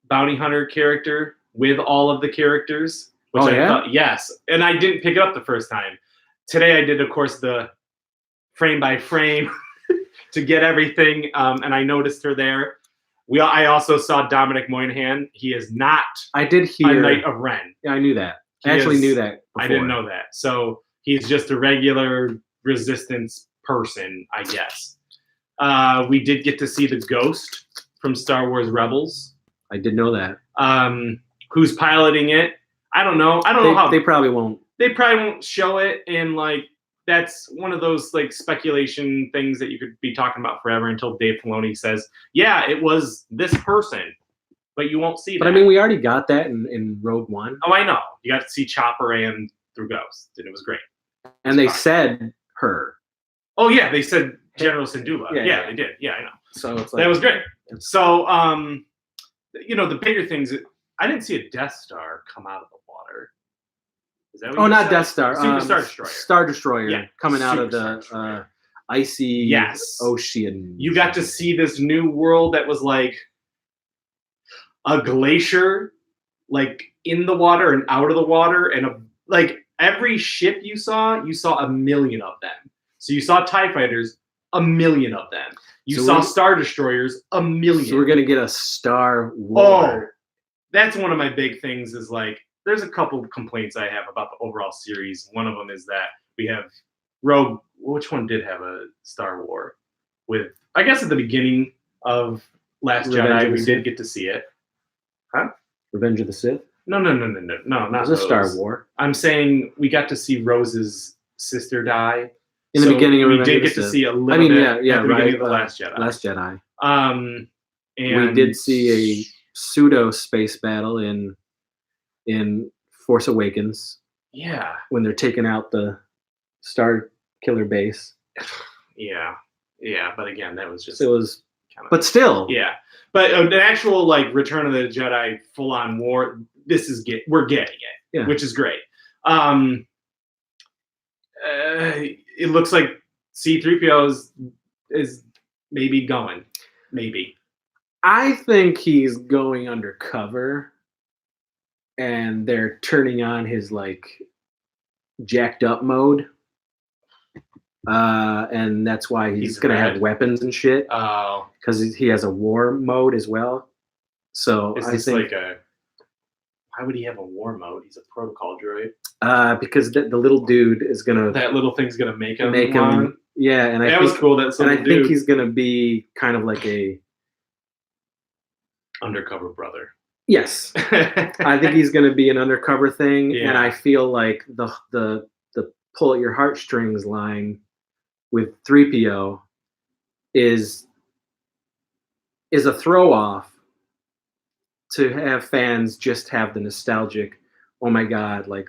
bounty hunter character with all of the characters. Which I thought, yes. And I didn't pick it up the first time. Today I did, of course, the frame by frame to get everything. And I noticed her there. I also saw Dominic Moynihan. He is not a Knight of Ren. Yeah, I knew that. I actually knew that before. I didn't know that. So he's just a regular Resistance person, I guess. We did get to see the Ghost from Star Wars Rebels. I did know that. Who's piloting it? I don't know. I don't know how they probably won't. they probably won't show it, and like that's one of those like speculation things that you could be talking about forever until Dave Filoni says, "Yeah, it was this person," but you won't see that. But I mean, we already got that in Rogue One. Oh, I know. You got to see Chopper and through Ghost, and it was great. And they said her. Oh yeah, they said General Syndulla. Yeah, Yeah, yeah. they did. Yeah, I know. So it's like That was great. So, the bigger things. I didn't see a Death Star come out of the water. Is that what oh, you not said? Death Star. Super Star Destroyer. Star Destroyer. Yeah, coming out of Super Star the Destroyer. icy Yes. ocean. You got to see this new world that was like a glacier, like in the water and out of the water, and like every ship you saw a million of them. So you saw TIE fighters, a million of them. You So saw we're- Star Destroyers, a million. So we're gonna get a Star Oh, War. that's one of my big things. Is like, there's a couple of complaints I have about the overall series. One of them is that we have Rogue. Which one did have a Star War? With, I guess at the beginning of Last Revenge Jedi, of the we Sith. did get to see it. Revenge of the Sith. No, not It was a Star Rose. War I'm saying we got to see Rose's sister die in the beginning of we Revenge did of the get to Sith. see a little I mean, bit yeah, at the right. beginning of the Last Jedi. Last Jedi. And We did see a pseudo space battle in Force Awakens yeah, when they're taking out the Star Killer base. yeah. But again, that was just So it was, kind of, but still, yeah. But an actual like Return of the Jedi full on war. We're getting it, Yeah. which is great. It looks like C-3PO is maybe going, maybe. I think he's going undercover, and they're turning on his like jacked up mode, and that's why he's gonna red. have weapons and shit Oh, because he has a war mode as well. So is I this think like a? Why would he have a war mode? He's a protocol droid. because the little dude is gonna That little thing's gonna make him. make him, yeah, and That I was think, cool. That's and I little think dude. he's gonna be kind of like a Undercover brother. yes. I think he's going to be an undercover thing, Yeah. and I feel like the pull at your heartstrings line with 3PO is a throw off to have fans just have the nostalgic. Oh my God! Like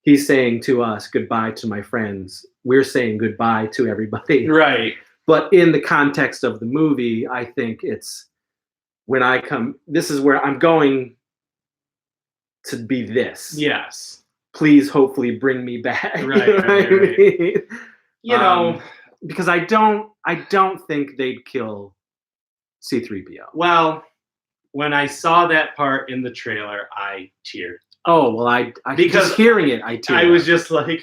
he's saying to us goodbye to my friends. We're saying goodbye to everybody. Right. But in the context of the movie, I think it's when I come. This is where I'm going to be this. Yes. Please, hopefully, bring me back. Right, You know what I right. mean? You know. Because I don't think they'd kill C-3PO. Well, when I saw that part in the trailer, I teared. Oh well, I Because just hearing it, I teared I was up. just like,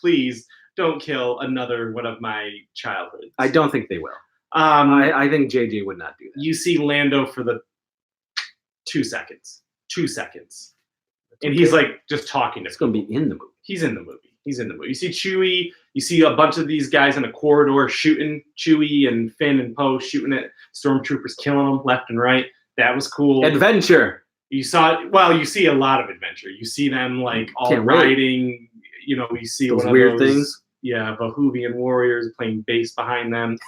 please don't kill another one of my childhoods. I don't think they will. I think JJ would not do that. You see Lando for the 2 seconds. 2 seconds. And he's like just talking to It's going to be in the movie. He's in the movie. You see Chewie. You see a bunch of these guys in a corridor shooting Chewie and Finn and Poe shooting at stormtroopers, killing them left and right. That was cool. Adventure. You see a lot of adventure. You see them like all Can't wait. riding. You see Those one weird of those, things. Yeah, Bahuvian warriors playing bass behind them.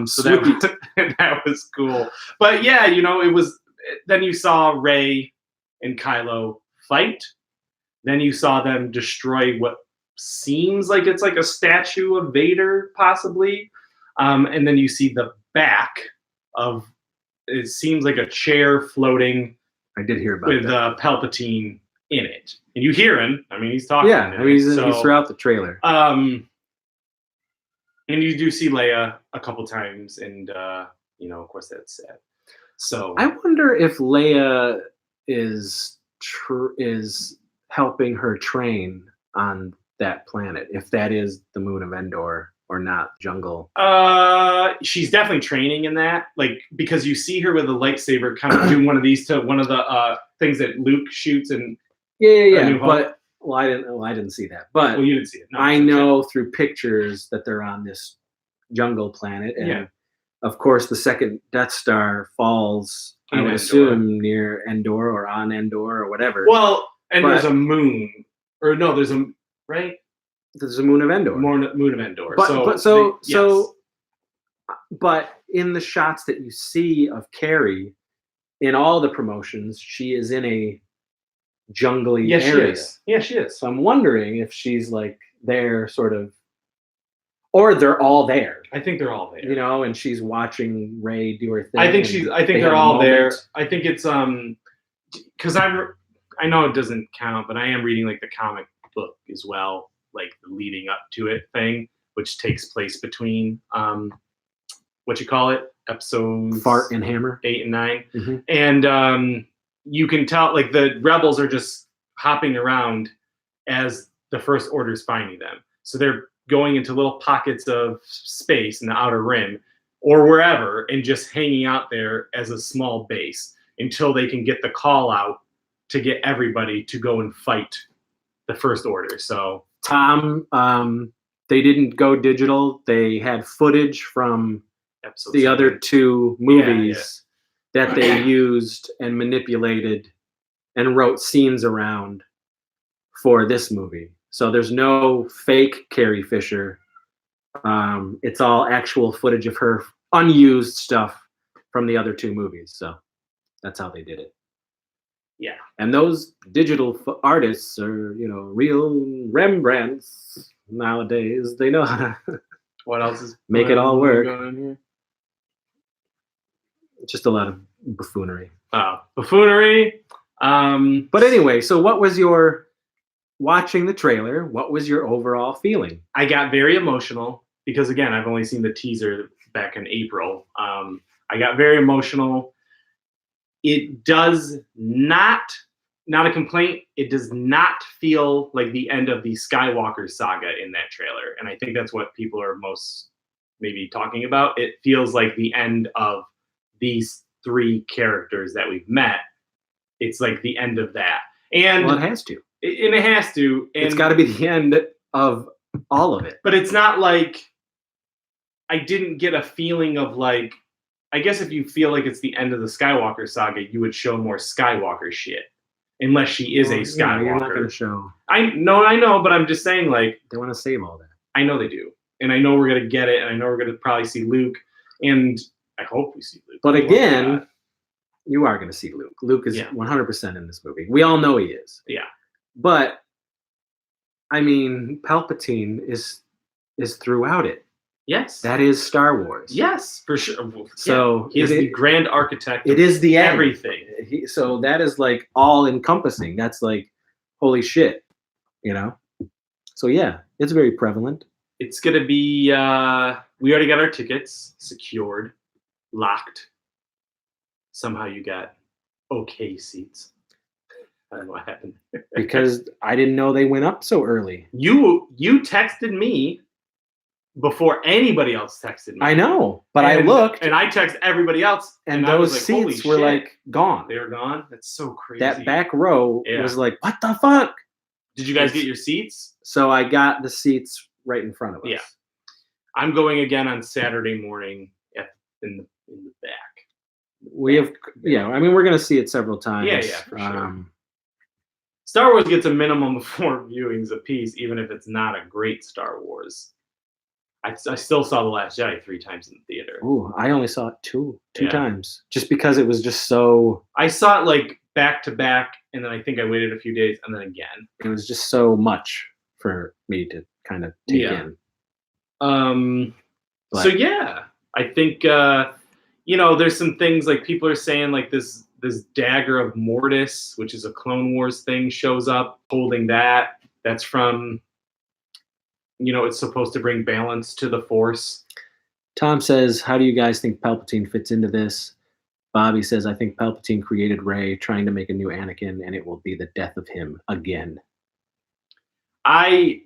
So Sweet. that was cool. But yeah, it was. Then you saw Rey and Kylo fight. Then you saw them destroy what seems like it's like a statue of Vader, possibly. And then you see the back of. It seems like a chair floating. I did hear about With that. Palpatine in it, and you hear him. I mean, he's talking. Yeah, I mean, he's throughout the trailer. And you do see Leia a couple times, and of course that's sad. So I wonder if Leia is helping her train on that planet, if that is the moon of Endor or not, jungle. she's definitely training in that, like because you see her with a lightsaber, kind of doing one of these to one of the things that Luke shoots, and Yeah. New Hope. But I didn't see that. But well, you didn't see it. No, I know through pictures that they're on this jungle planet, and Yeah. of course the second Death Star falls. I In would Endor. assume near Endor or on Endor or whatever. Well, and But- there's a moon Or no, there's a right. There's a Moon of Endor. Moon of Endor. But in the shots that you see of Carrie, in all the promotions, she is in a jungly area. She is. Yeah, she is. So I'm wondering if she's like there, sort of, or they're all there. I think they're all there. You know, and she's watching Rey do her thing. I think they're all there. I think it's because I know it doesn't count, but I am reading like the comic book as well, like the leading up to it thing, which takes place between what you call it, episodes Fart and Hammer 8 and 9, mm-hmm. and you can tell like the rebels are just hopping around as the First Order's finding them. So they're going into little pockets of space in the Outer Rim or wherever and just hanging out there as a small base until they can get the call out to get everybody to go and fight the First Order. So Tom, they didn't go digital. They had footage from the other 2 movies that they used and manipulated and wrote scenes around for this movie. So there's no fake Carrie Fisher. It's all actual footage of her unused stuff from the other 2 movies. So that's how they did it. Yeah. And those digital artists are, you know, real Rembrandts nowadays. They know how to what else is make it all work. Going on here? Just a lot of buffoonery. Oh, buffoonery. But anyway, so what was your, watching the trailer, what was your overall feeling? I got very emotional because, again, I've only seen the teaser back in April. I got very emotional. It does not a complaint, it does not feel like the end of the Skywalker saga in that trailer. And I think that's what people are most maybe talking about. It feels like the end of these 3 characters that we've met. It's like the end of that. And well, it has to. And it has to. And it's got to be the end of all of it. But it's not like I didn't get a feeling of like, I guess if you feel like it's the end of the Skywalker saga, you would show more Skywalker shit. Unless she is a Skywalker. Yeah, you're not going to show. I know, but I'm just saying, like, they want to save all that. I know they do. And I know we're going to get it, and I know we're going to probably see Luke, and I hope we see Luke. But again, you are going to see Luke. Luke is 100% in this movie. We all know he is. Yeah. But, I mean, Palpatine is throughout it. Yes. That is Star Wars. Yes, for sure. So he is the grand architect. It is the end. Everything. So that is like all encompassing. That's like, holy shit, you know? So yeah, it's very prevalent. It's going to be, we already got our tickets secured, locked. Somehow you got okay seats. I don't know what happened. Because I didn't know they went up so early. You texted me before anybody else texted me. I know, but I looked. And I texted everybody else. And those seats were like gone. They were gone? That's so crazy. That back row was like, what the fuck? Did you guys get your seats? So I got the seats right in front of us. Yeah. I'm going again on Saturday morning in the back. We have, I mean, we're going to see it several times. Yeah, for sure. Star Wars gets a minimum of 4 viewings apiece, even if it's not a great Star Wars. I still saw The Last Jedi 3 times in the theater. Ooh, I only saw it two times, just because it was just so. I saw it like back to back, and then I think I waited a few days, and then again. It was just so much for me to kind of take in. So yeah, I think there's some things like people are saying like this dagger of Mortis, which is a Clone Wars thing, shows up holding that. That's from. It's supposed to bring balance to the Force. Tom says, how do you guys think Palpatine fits into this? Bobby says, I think Palpatine created Rey, trying to make a new Anakin, and it will be the death of him again. I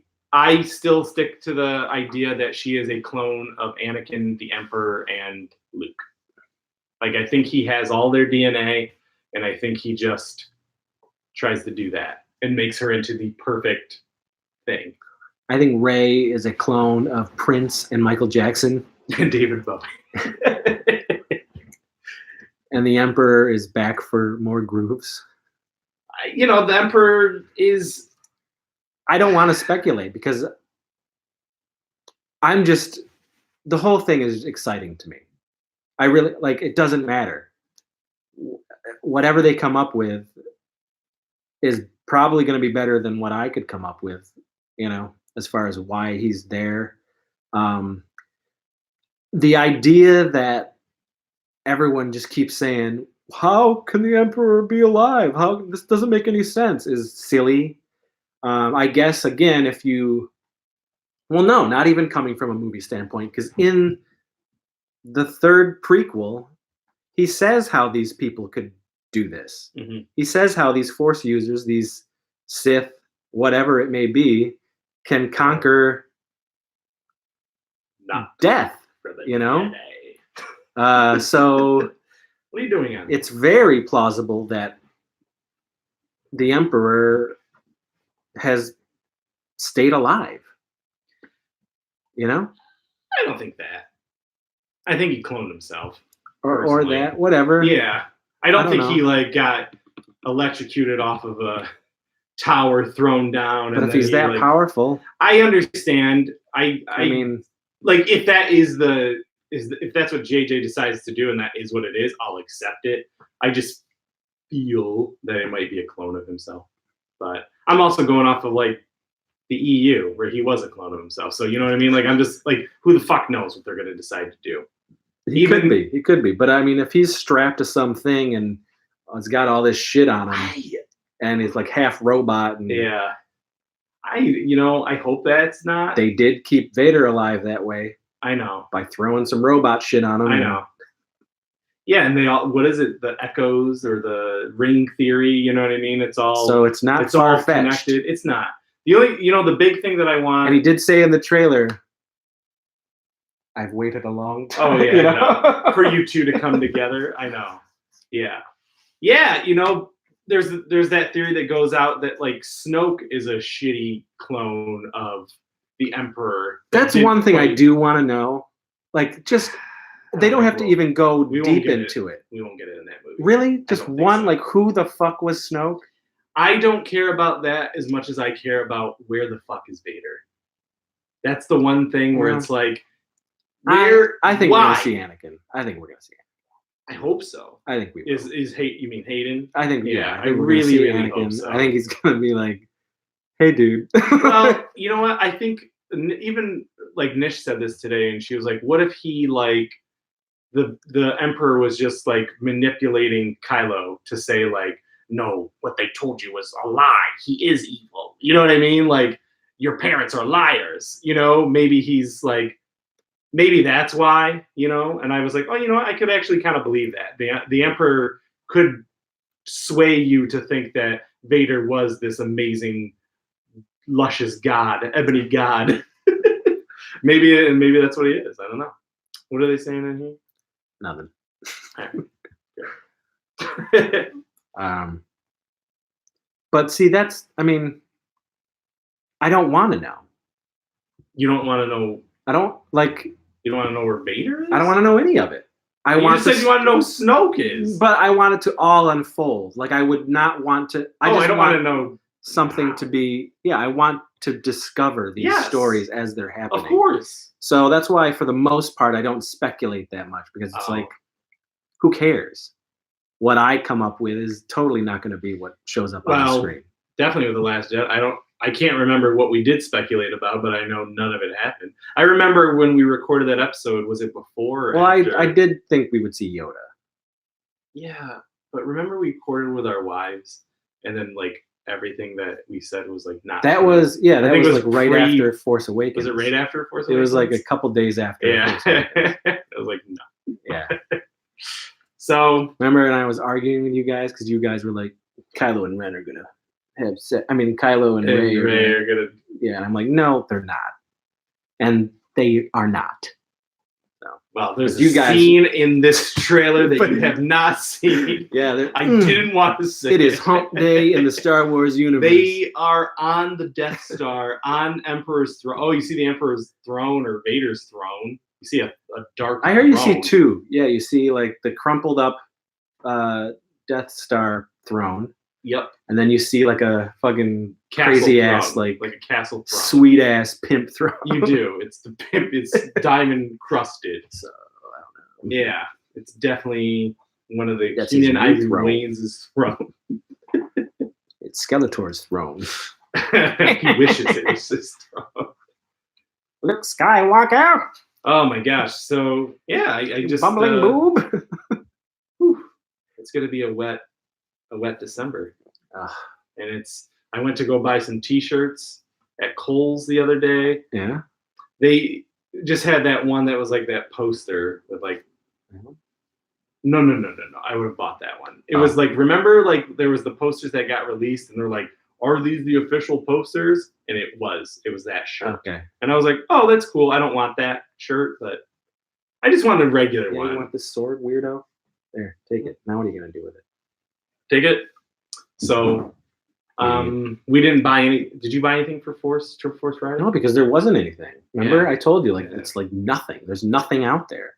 still stick to the idea that she is a clone of Anakin, the Emperor, and Luke. Like, I think he has all their DNA, and I think he just tries to do that and makes her into the perfect thing. I think Rey is a clone of Prince and Michael Jackson. And David Bowie. And the Emperor is back for more grooves. The Emperor is I don't want to speculate because I'm just the whole thing is exciting to me. I really like it doesn't matter. Whatever they come up with is probably going to be better than what I could come up with, as far as why he's there. Um, the idea that everyone just keeps saying, "How can the emperor be alive? How this doesn't make any sense?" is silly. I guess again, if you, well, no, not even coming from a movie standpoint, because in the third prequel, he says how these people could do this. Mm-hmm. He says how these Force users, these Sith, whatever it may be, can conquer death. So what are you doing on it's very plausible that the Emperor has stayed alive. I don't think that. I think he cloned himself. Or that, whatever. Yeah. I don't think know. he like got electrocuted off of a tower, thrown down. But if he's that powerful, I understand. I mean, like if that is if that's what JJ decides to do and that is what it is, I'll accept it. I just feel that it might be a clone of himself. But I'm also going off of like the EU where he was a clone of himself. So you know what I mean? Like I'm just like, who the fuck knows what they're going to decide to do? He could be. But I mean, if he's strapped to something and it's got all this shit on him, and he's like half robot, and yeah, I hope that's not. They did keep Vader alive that way. I know, by throwing some robot shit on him. I know. Yeah, and they all, what is it? The echoes or the ring theory? You know what I mean? It's all so it's not it's all far-fetched. Connected. It's not. The only the big thing that I want. And he did say in the trailer, I've waited a long time. Oh yeah, no. For you two to come together. I know. Yeah. Yeah, there's that theory that goes out that like Snoke is a shitty clone of the Emperor. That's one thing I do want to know. Like, just they don't have to even go deep into it. We won't get it in that movie. Really? Just one? So. Like, who the fuck was Snoke? I don't care about that as much as I care about where the fuck is Vader. That's the one thing where it's like, where? I think we're gonna see Anakin. I think we're gonna see Anakin. I hope so. I think we will. Is hate? You mean Hayden? I think I really hope so. I think he's gonna be like, "Hey, dude." Well, you know what? I think even like Nish said this today, and she was like, "What if he like the Emperor was just like manipulating Kylo to say like, no, what they told you was a lie. He is evil. You know what I mean? Like your parents are liars. Maybe he's like." Maybe that's why, and I was like, oh, I could actually kind of believe that. The Emperor could sway you to think that Vader was this amazing, luscious god, ebony god. maybe that's what he is. I don't know. What are they saying in here? Nothing. But see, I I don't want to know. You don't want to know. I don't like. You don't want to know where Vader is? I don't want to know any of it. You said you want to know who Snoke is. But I want it to all unfold. Like, I would not want to. I don't want to know something to be. Yeah, I want to discover these stories as they're happening. Of course. So that's why, for the most part, I don't speculate that much because it's like, who cares? What I come up with is totally not going to be what shows up on the screen. Definitely with The Last Jedi. I can't remember what we did speculate about, but I know none of it happened. I remember when we recorded that episode, was it before or after? I did think we would see Yoda. Yeah, but remember we recorded with our wives, and then like everything that we said was like not. That true. Was yeah. That was like right after Force Awakens. Was it right after Force Awakens? It was like a couple days after. Yeah, I was like no. Yeah. So remember, and I was arguing with you guys because you guys were like, Kylo and Ren are gonna. Kylo and Rey are gonna. Yeah, and I'm like, no, they're not, and they are not. No. Well, there's a scene in this trailer that you have not seen. Yeah, I didn't want to say it is Hump Day in the Star Wars universe. They are on the Death Star, on Emperor's throne. Oh, you see the Emperor's throne or Vader's throne. You see a dark. I heard you see two. Yeah, you see like the crumpled up Death Star throne. Yep. And then you see like a fucking Castle crazy throne, ass, like a castle throne. sweet ass pimp throne. You do. It's the pimp. It's diamond crusted. So I don't know. yeah, it's definitely one of the That's his Keenan new Ivory throne. Wayne's throne. It's Skeletor's throne. He wishes it was his throne. Luke Skywalker. Oh my gosh! So yeah, I just bumbling boob. it's gonna be a wet December, Ugh. and I went to go buy some T-shirts at Kohl's the other day. Yeah. They just had that one that was like that poster with like. No. I would have bought that one. It was like, remember, like there was the posters that got released, and they're like, "Are these the official posters?" And it was that shirt. Okay. And I was like, "Oh, that's cool. I don't want that shirt, but I just wanted a regular Yeah, one." you want this sword, weirdo? There, take it. Now what are you gonna do with it? Take it. So, we didn't buy any. Did you buy anything for Triple Force Friday? No, because there wasn't anything. Remember, Yeah. I told you, like Yeah. it's like nothing. There's nothing out there.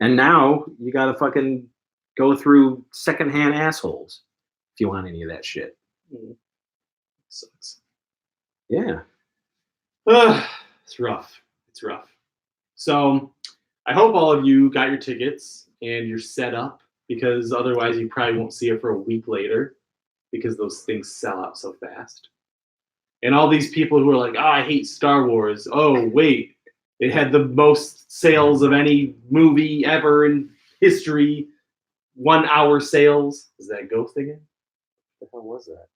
And now you gotta fucking go through secondhand assholes if you want any of that shit. Sucks. Yeah. It's rough. It's rough. So, I hope all of you got your tickets and you're set up, because otherwise you probably won't see it for a week later, because those things sell out so fast. And all these people who are like, "Oh, I hate Star Wars." Oh, wait. It had the most sales of any movie ever in history. 1 hour sales. Is that Ghost again? What the hell was that?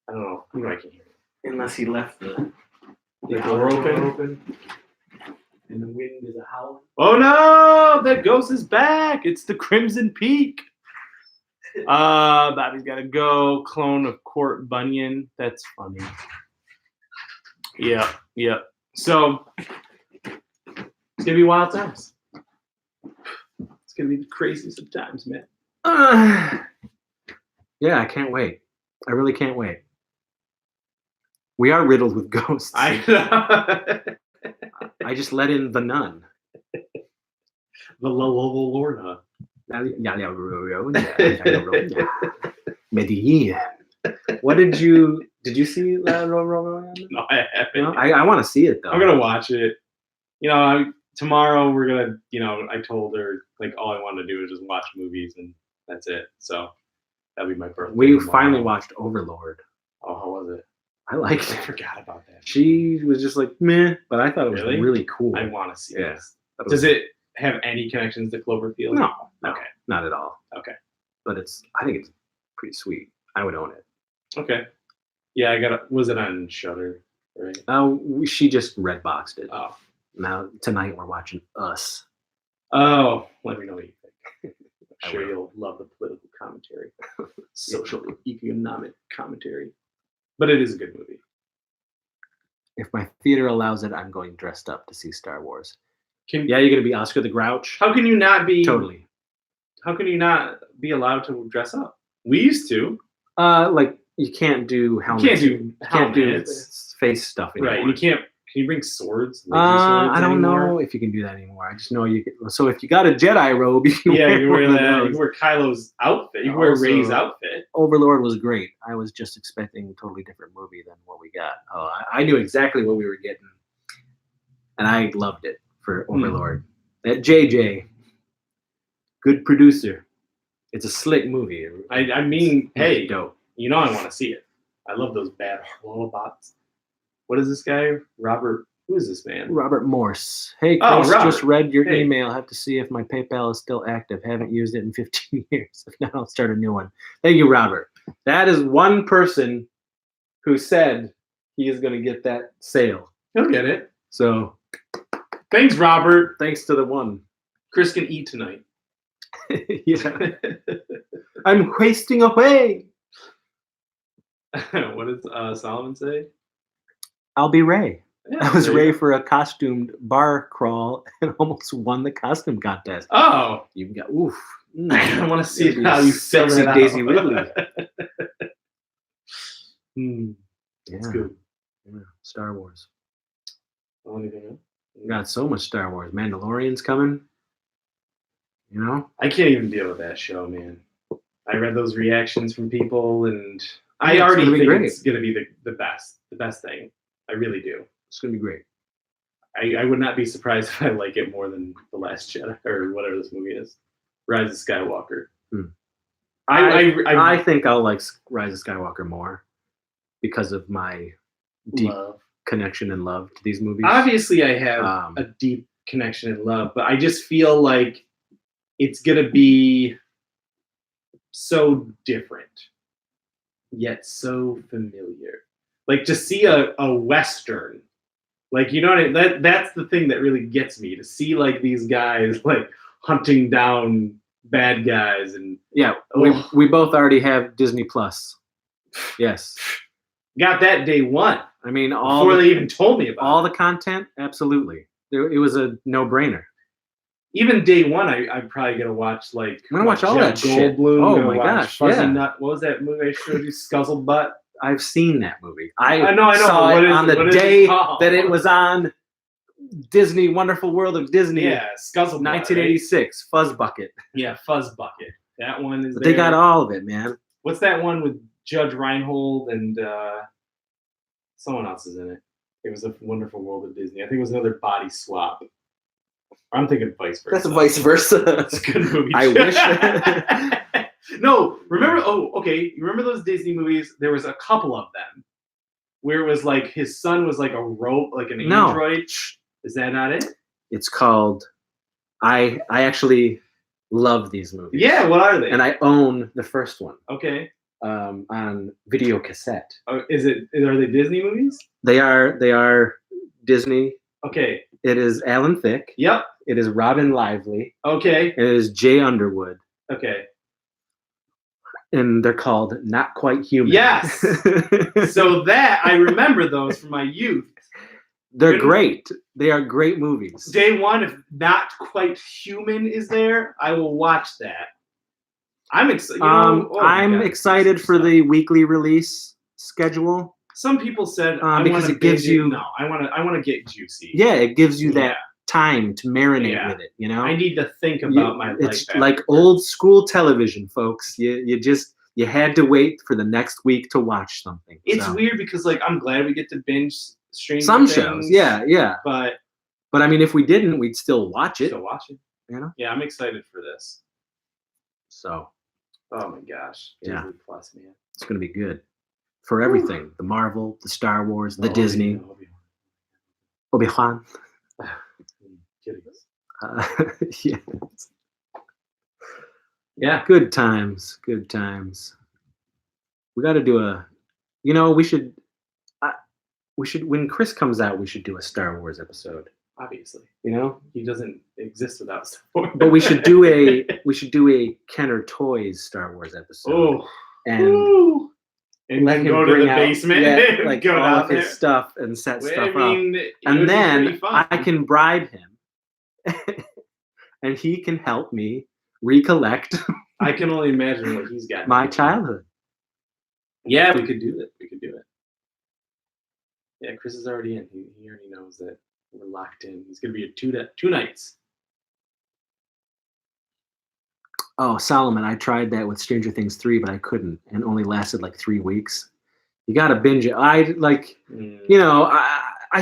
I don't know. You know I can't hear it. Unless he left the door open. and the wind is a howling. Oh no! That ghost is back! It's the Crimson Peak. Bobby's gotta go. Clone of Court Bunyan. That's funny. Yeah. So it's gonna be wild times. It's gonna be the craziest of times, man. Yeah, I can't wait. I really can't wait. We are riddled with ghosts. I just let in the nun. the Lorna. Medellin. What did you see? No, I haven't. No? I want to see it though. I'm gonna watch it. Tomorrow we're gonna. I told her like all I wanted to do is just watch movies and that's it. So that'll be my birthday. We tomorrow. finally watched Overlord. Oh, how was it? I liked I it. forgot about that. She was just like meh, but I thought it was really cool. I want to see Yeah. this. Does it have any connections to Cloverfield? No. Okay. Not at all. Okay. But I think it's pretty sweet. I would own it. Okay. Yeah, was it on Shudder? Right. She just Redboxed it. Oh. Now tonight we're watching Us. Oh, let me know what you think. I'm I sure will. you'll love the political commentary, social economic commentary. But it is a good movie. If my theater allows it, I'm going dressed up to see Star Wars. Yeah, you're gonna be Oscar the Grouch. How can you not be Totally. How can you not be allowed to dress up? We used to. Like you can't do helmets. You can't do face stuff anymore. Right. You can't. Can you bring swords? I don't know if you can do that anymore. I just know you can. So if you got a Jedi robe, you can you can wear one of that. You those. can wear Kylo's outfit. You can wear Rey's outfit. Overlord was great. I was just expecting a totally different movie than what we got. Oh, I knew exactly what we were getting, and I loved it for Overlord. That JJ, good producer. It's a slick movie. I mean, hey, dope. I want to see it. I love those bad robots. What is this guy? Robert. Who is this man? Robert Morse. Hey, Chris, Robert. just read your Hey. email. Have to see if my PayPal is still active. Haven't used it in 15 years. If not, I'll start a new one. Thank you, Robert. That is one person who said he is going to get that sale. He'll get it. So Thanks, Robert. thanks to the one. Chris can eat tonight. Yeah. I'm wasting away. What did Solomon say? I'll be Ray. Yeah, I was there you Ray go. for a costumed bar crawl and almost won the costume contest. Oh, You've got oof. I want to see You'll be how you fill sexy it out. Daisy Ridley. Yeah. It's good. Yeah. Star Wars. Anything else? We got so much Star Wars. Mandalorian's coming. I can't even deal with that show, man. I read those reactions from people, and I it's already gonna be think great. it's gonna be the best thing. I really do. It's gonna be great. I would not be surprised if I like it more than The Last Jedi or whatever this movie is, Rise of Skywalker. I think I'll like Rise of Skywalker more because of my deep love. connection and love to these movies. Obviously, I have a deep connection and love, but I just feel like it's gonna be so different, yet so familiar. Like to see a Western, like you know what I mean? That's the thing that really gets me, to see like these guys like hunting down bad guys. And yeah, we both already have Disney Plus. Yes, got that day one. I mean, Before they even told me about all the content. Absolutely, it was a no-brainer. Even day one, I'm probably gonna watch like I'm gonna watch all that shit. Goldblum, Oh gonna my watch gosh, Fuzzy yeah. Nut. What was that movie I showed you? Scuzzlebutt. I've seen that movie. I know. Saw What it is on it? the What is day it called? that it was on Disney Wonderful World of Disney. Yeah, Scuzzlebutt. 1986, right? Fuzz Bucket. Yeah, Fuzz Bucket. That one is. But they got all of it, man. What's that one with Judge Reinhold and someone else is in it? It was a Wonderful World of Disney. I think it was another body swap. I'm thinking vice versa. That's vice versa. That's a good movie. I wish. No, remember? Oh, okay. You remember those Disney movies? There was a couple of them where it was like his son was like a rope, like an android. Is that not it? It's called. I actually love these movies. Yeah. What are they? And I own the first one. Okay. On video cassette. Are they Disney movies? They are Disney. Okay. It is Alan Thicke. Yep. It is Robin Lively. Okay. It is Jay Underwood. Okay. And they're called Not Quite Human. Yes. So that I remember those from my youth. They're great. They are great movies. Day one, if Not Quite Human is there, I will watch that. I'm excited. I'm excited for the weekly release schedule. Some people said because it gives you. No, I want to get juicy. Yeah, it gives you that time to marinate with it. You know, I need to think about my life. It's like old school television, folks. You had to wait for the next week to watch something. It's weird because like I'm glad we get to binge stream some shows. Yeah. But I mean, if we didn't, we'd still watch it. You know. Yeah, I'm excited for this. So. Oh my gosh. Yeah. Disney Plus, man. It's gonna be good. For everything. The Marvel, the Star Wars, the Disney. Obi-Wan. Yeah. Yeah. Good times. Good times. We got to do we should, when Chris comes out, we should do a Star Wars episode. Obviously. You know? He doesn't exist without Star Wars. But we should do a Kenner Toys Star Wars episode. Oh. And let him go to the out, basement, like go all down of his there. stuff and set stuff up. It And then be fun. I can bribe him, and he can help me recollect I can only imagine what he's got. my childhood. Yeah, we could do it. Yeah, Chris is already in. He already knows that we're locked in. He's gonna be at two nights. Oh, Solomon, I tried that with Stranger Things 3, but I couldn't, and only lasted like 3 weeks. You got to binge it. I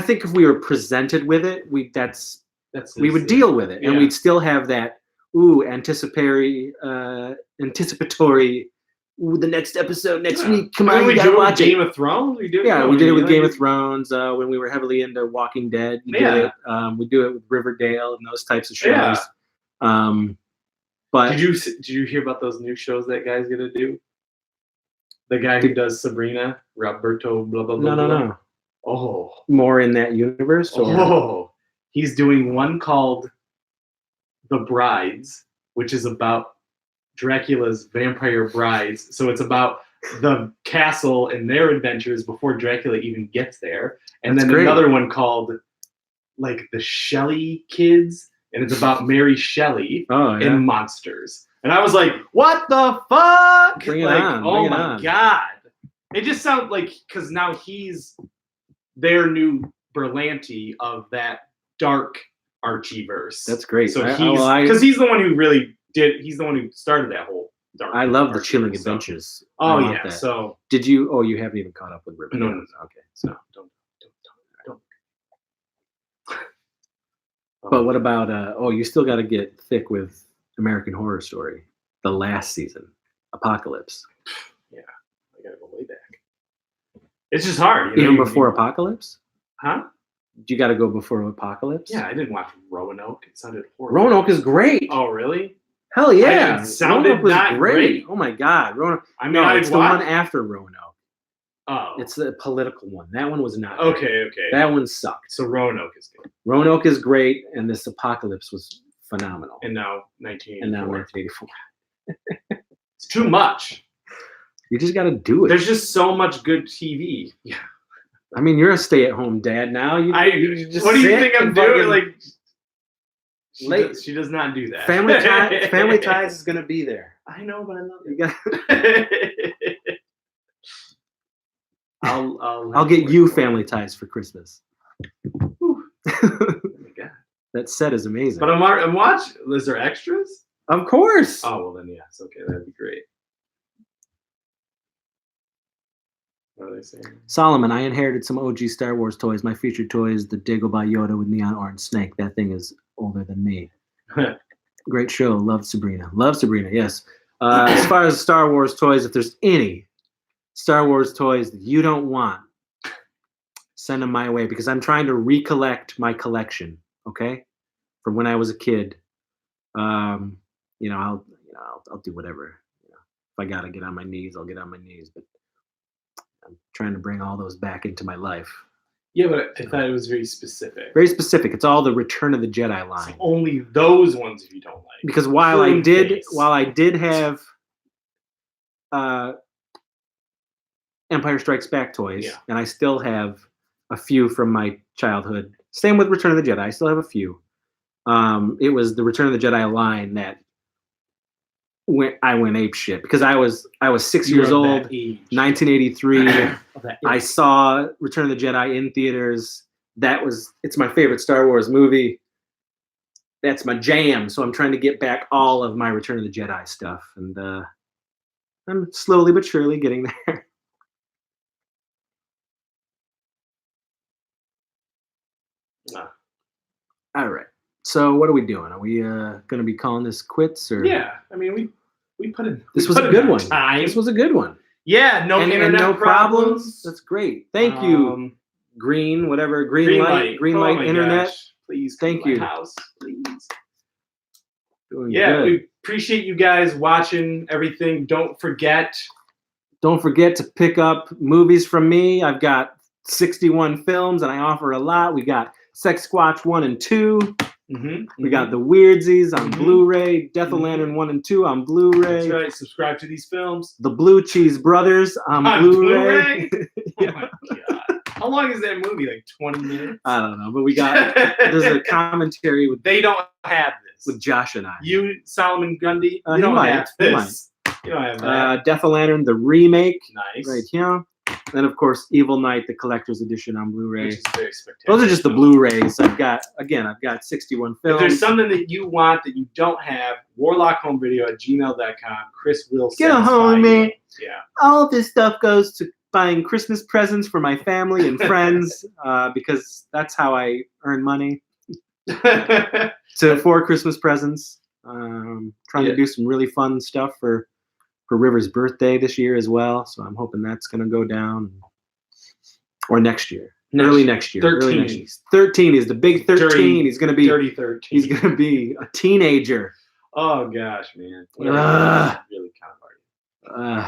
think if we were presented with it, we would deal with it, and we'd still have that anticipatory. The next episode next week. Come on, we you gotta do it watch with Game of Thrones. We did it with Game of Thrones when we were heavily into Walking Dead. We did it. We do it with Riverdale and those types of shows. Yeah. But did you hear about those new shows that guy's gonna do? The guy who does Sabrina, Roberto, blah blah blah. No. Oh, more in that universe? Or? He's doing one called The Brides, which is about Dracula's vampire brides. So it's about the castle and their adventures before Dracula even gets there. And then another one called like the Shelley Kids, and it's about Mary Shelley and monsters. And I was like, what the fuck? Bring it on. Oh my God. It just sounds like, because now he's their new Berlanti of that dark Archieverse. That's great. So he's the one who really he's the one who started that whole I love the Dark Chilling Series, so- Adventures. Oh I love yeah. that. So Did you? Oh, you haven't even caught up with Riverdale. No. Okay. So, don't. but what about? You still got to get thick with American Horror Story, the last season, Apocalypse. Yeah, I gotta go way back. It's just hard. Even before Apocalypse. Huh? You got to go before Apocalypse. Yeah, I didn't watch Roanoke. It sounded horrible. Roanoke is great. Oh, really? Hell yeah! It sounded Roanoke was not great. Oh my god, Roanoke. I mean, No, I'd it's the watch- one after Roanoke. Oh. It's the political one. That one was not great. Okay. That one sucked. So Roanoke is good. Roanoke is great, and this Apocalypse was phenomenal. And now 1984. And now 1984. It's too much. You just got to do it. There's just so much good TV. Yeah. I mean, you're a stay-at-home dad now. You just what do you sit think I'm and doing? fucking- Like, she does not do that. Family Ties is gonna be there. I know, but I love You got. it. I'll get you Family Ties for Christmas. Oh my God. That set is amazing. But I'm watching. Is there extras? Of course. Oh well, then yes. Okay, that'd be great. What are they saying? Solomon, I inherited some OG Star Wars toys. My featured toy is the Dagobah Yoda with neon orange snake. That thing is older than me. Great show. Love Sabrina. Love Sabrina, yes. As far as Star Wars toys, if there's any Star Wars toys that you don't want, send them my way because I'm trying to recollect my collection, okay? From when I was a kid. I'll do whatever. If I gotta get on my knees, I'll get on my knees. But I'm trying to bring all those back into my life. Yeah, but I thought it was very specific. Very specific. It's all the Return of the Jedi line. So only those ones if you don't like. Because while I did have Empire Strikes Back toys, Yeah. and I still have a few from my childhood. Same with Return of the Jedi. I still have a few. It was the Return of the Jedi line that I went ape shit because I was 6 You were years of old, that age. 1983. Of that I age. saw Return of the Jedi in theaters. It's my favorite Star Wars movie. That's my jam. So I'm trying to get back all of my Return of the Jedi stuff, and I'm slowly but surely getting there. No. All right. So what are we doing? Are we going to be calling this quits, or Yeah, I mean we put in. This we was put a in good our one. Time. This was a good one. Yeah, no And internet no problems. That's great. Thank you. Green, whatever. Green light. Green Oh light. my Internet. gosh. Please, Thank come to you. my house, please. Doing Yeah, good. we appreciate you guys watching everything. Don't forget. Don't forget to pick up movies from me. I've got 61 films, and I offer a lot. We got Sex Squatch 1 and 2. We got The Weirdsies on Mhm. Blu-ray. Death of Lantern 1 and 2 on Blu-ray. That's right. Subscribe to these films The Blue Cheese Brothers on on Blu-ray. Blu-ray. Oh my god! How long is that movie? Like 20 minutes? I don't know, but we got there's a commentary with They don't have this. Josh and I. You, Solomon Grundy, He you don't might, have he this. You don't have that. Death of Lantern, the remake, Nice. right here. Then of course Evil Knight, the collector's edition on Blu-ray. Which is very spectacular. Those are just the Blu-rays. I've got 61 If films. there's something that you want that you don't have, warlockhomevideo@gmail.com. Chris will Get a satisfy hold of me. you. Yeah. All of this stuff goes to buying Christmas presents for my family and friends because that's how I earn money for Christmas presents. Trying to do some really fun stuff for River's birthday this year as well. So I'm hoping that's going to go down. Or next year. Early next year. 13. Early next year. 13 is the big 13. Dirty- He's going to be Dirty 13. he's going to be a teenager. Oh gosh, man. Ugh. Really kind of hard.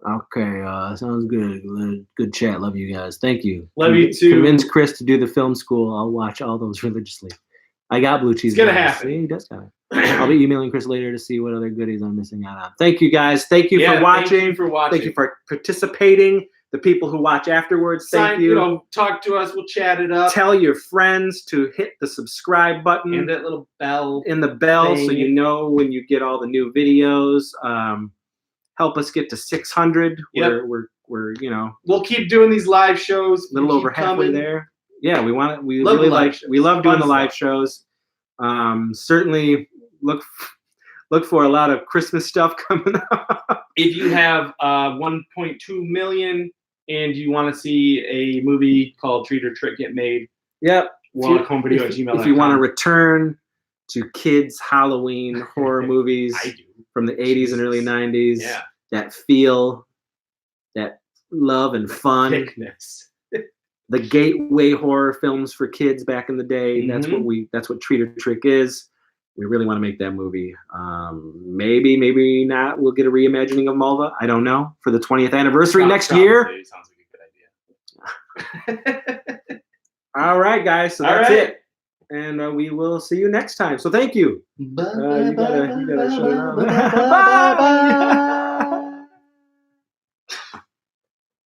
Okay, sounds good. Good chat. Love you guys. Thank you. Love you too. Convince Chris to do the film school. I'll watch all those religiously. I got Blue Cheese. It's gonna guys. happen. See, he does got it. I'll be emailing Chris later to see what other goodies I'm missing out on. Thank you guys. Thank you for watching. Thank you for watching. Thank you for participating. The people who watch afterwards, thank you. Talk to us. We'll chat it up. Tell your friends to hit the subscribe button And that little bell. in the bell so thing. you know when you get all the new videos. Help us get to 600. Yep. We're We'll keep doing these live shows. a little Keep over halfway coming. there. Yeah, we want it. We Love really the live like. shows. We love doing Fun the live stuff. shows. Certainly look look for a lot of Christmas stuff coming up. If you have 1.2 million and you want to see a movie called Treat or Trick get made, Yep. wallachhomevideo@gmail.com. If you want to return to kids' Halloween horror movies I do. from the 80s and early 90s, Yeah. that feel, that love and fun, Thickness. the gateway horror films for kids back in the day. That's what Treat or Trick is. We really want to make that movie. Maybe not. We'll get a reimagining of Mulva. I don't know, for the 20th anniversary next year. Sounds like a good idea. All right, guys. So that's it. And we will see you next time. So thank you. You gotta shut it off. Bye.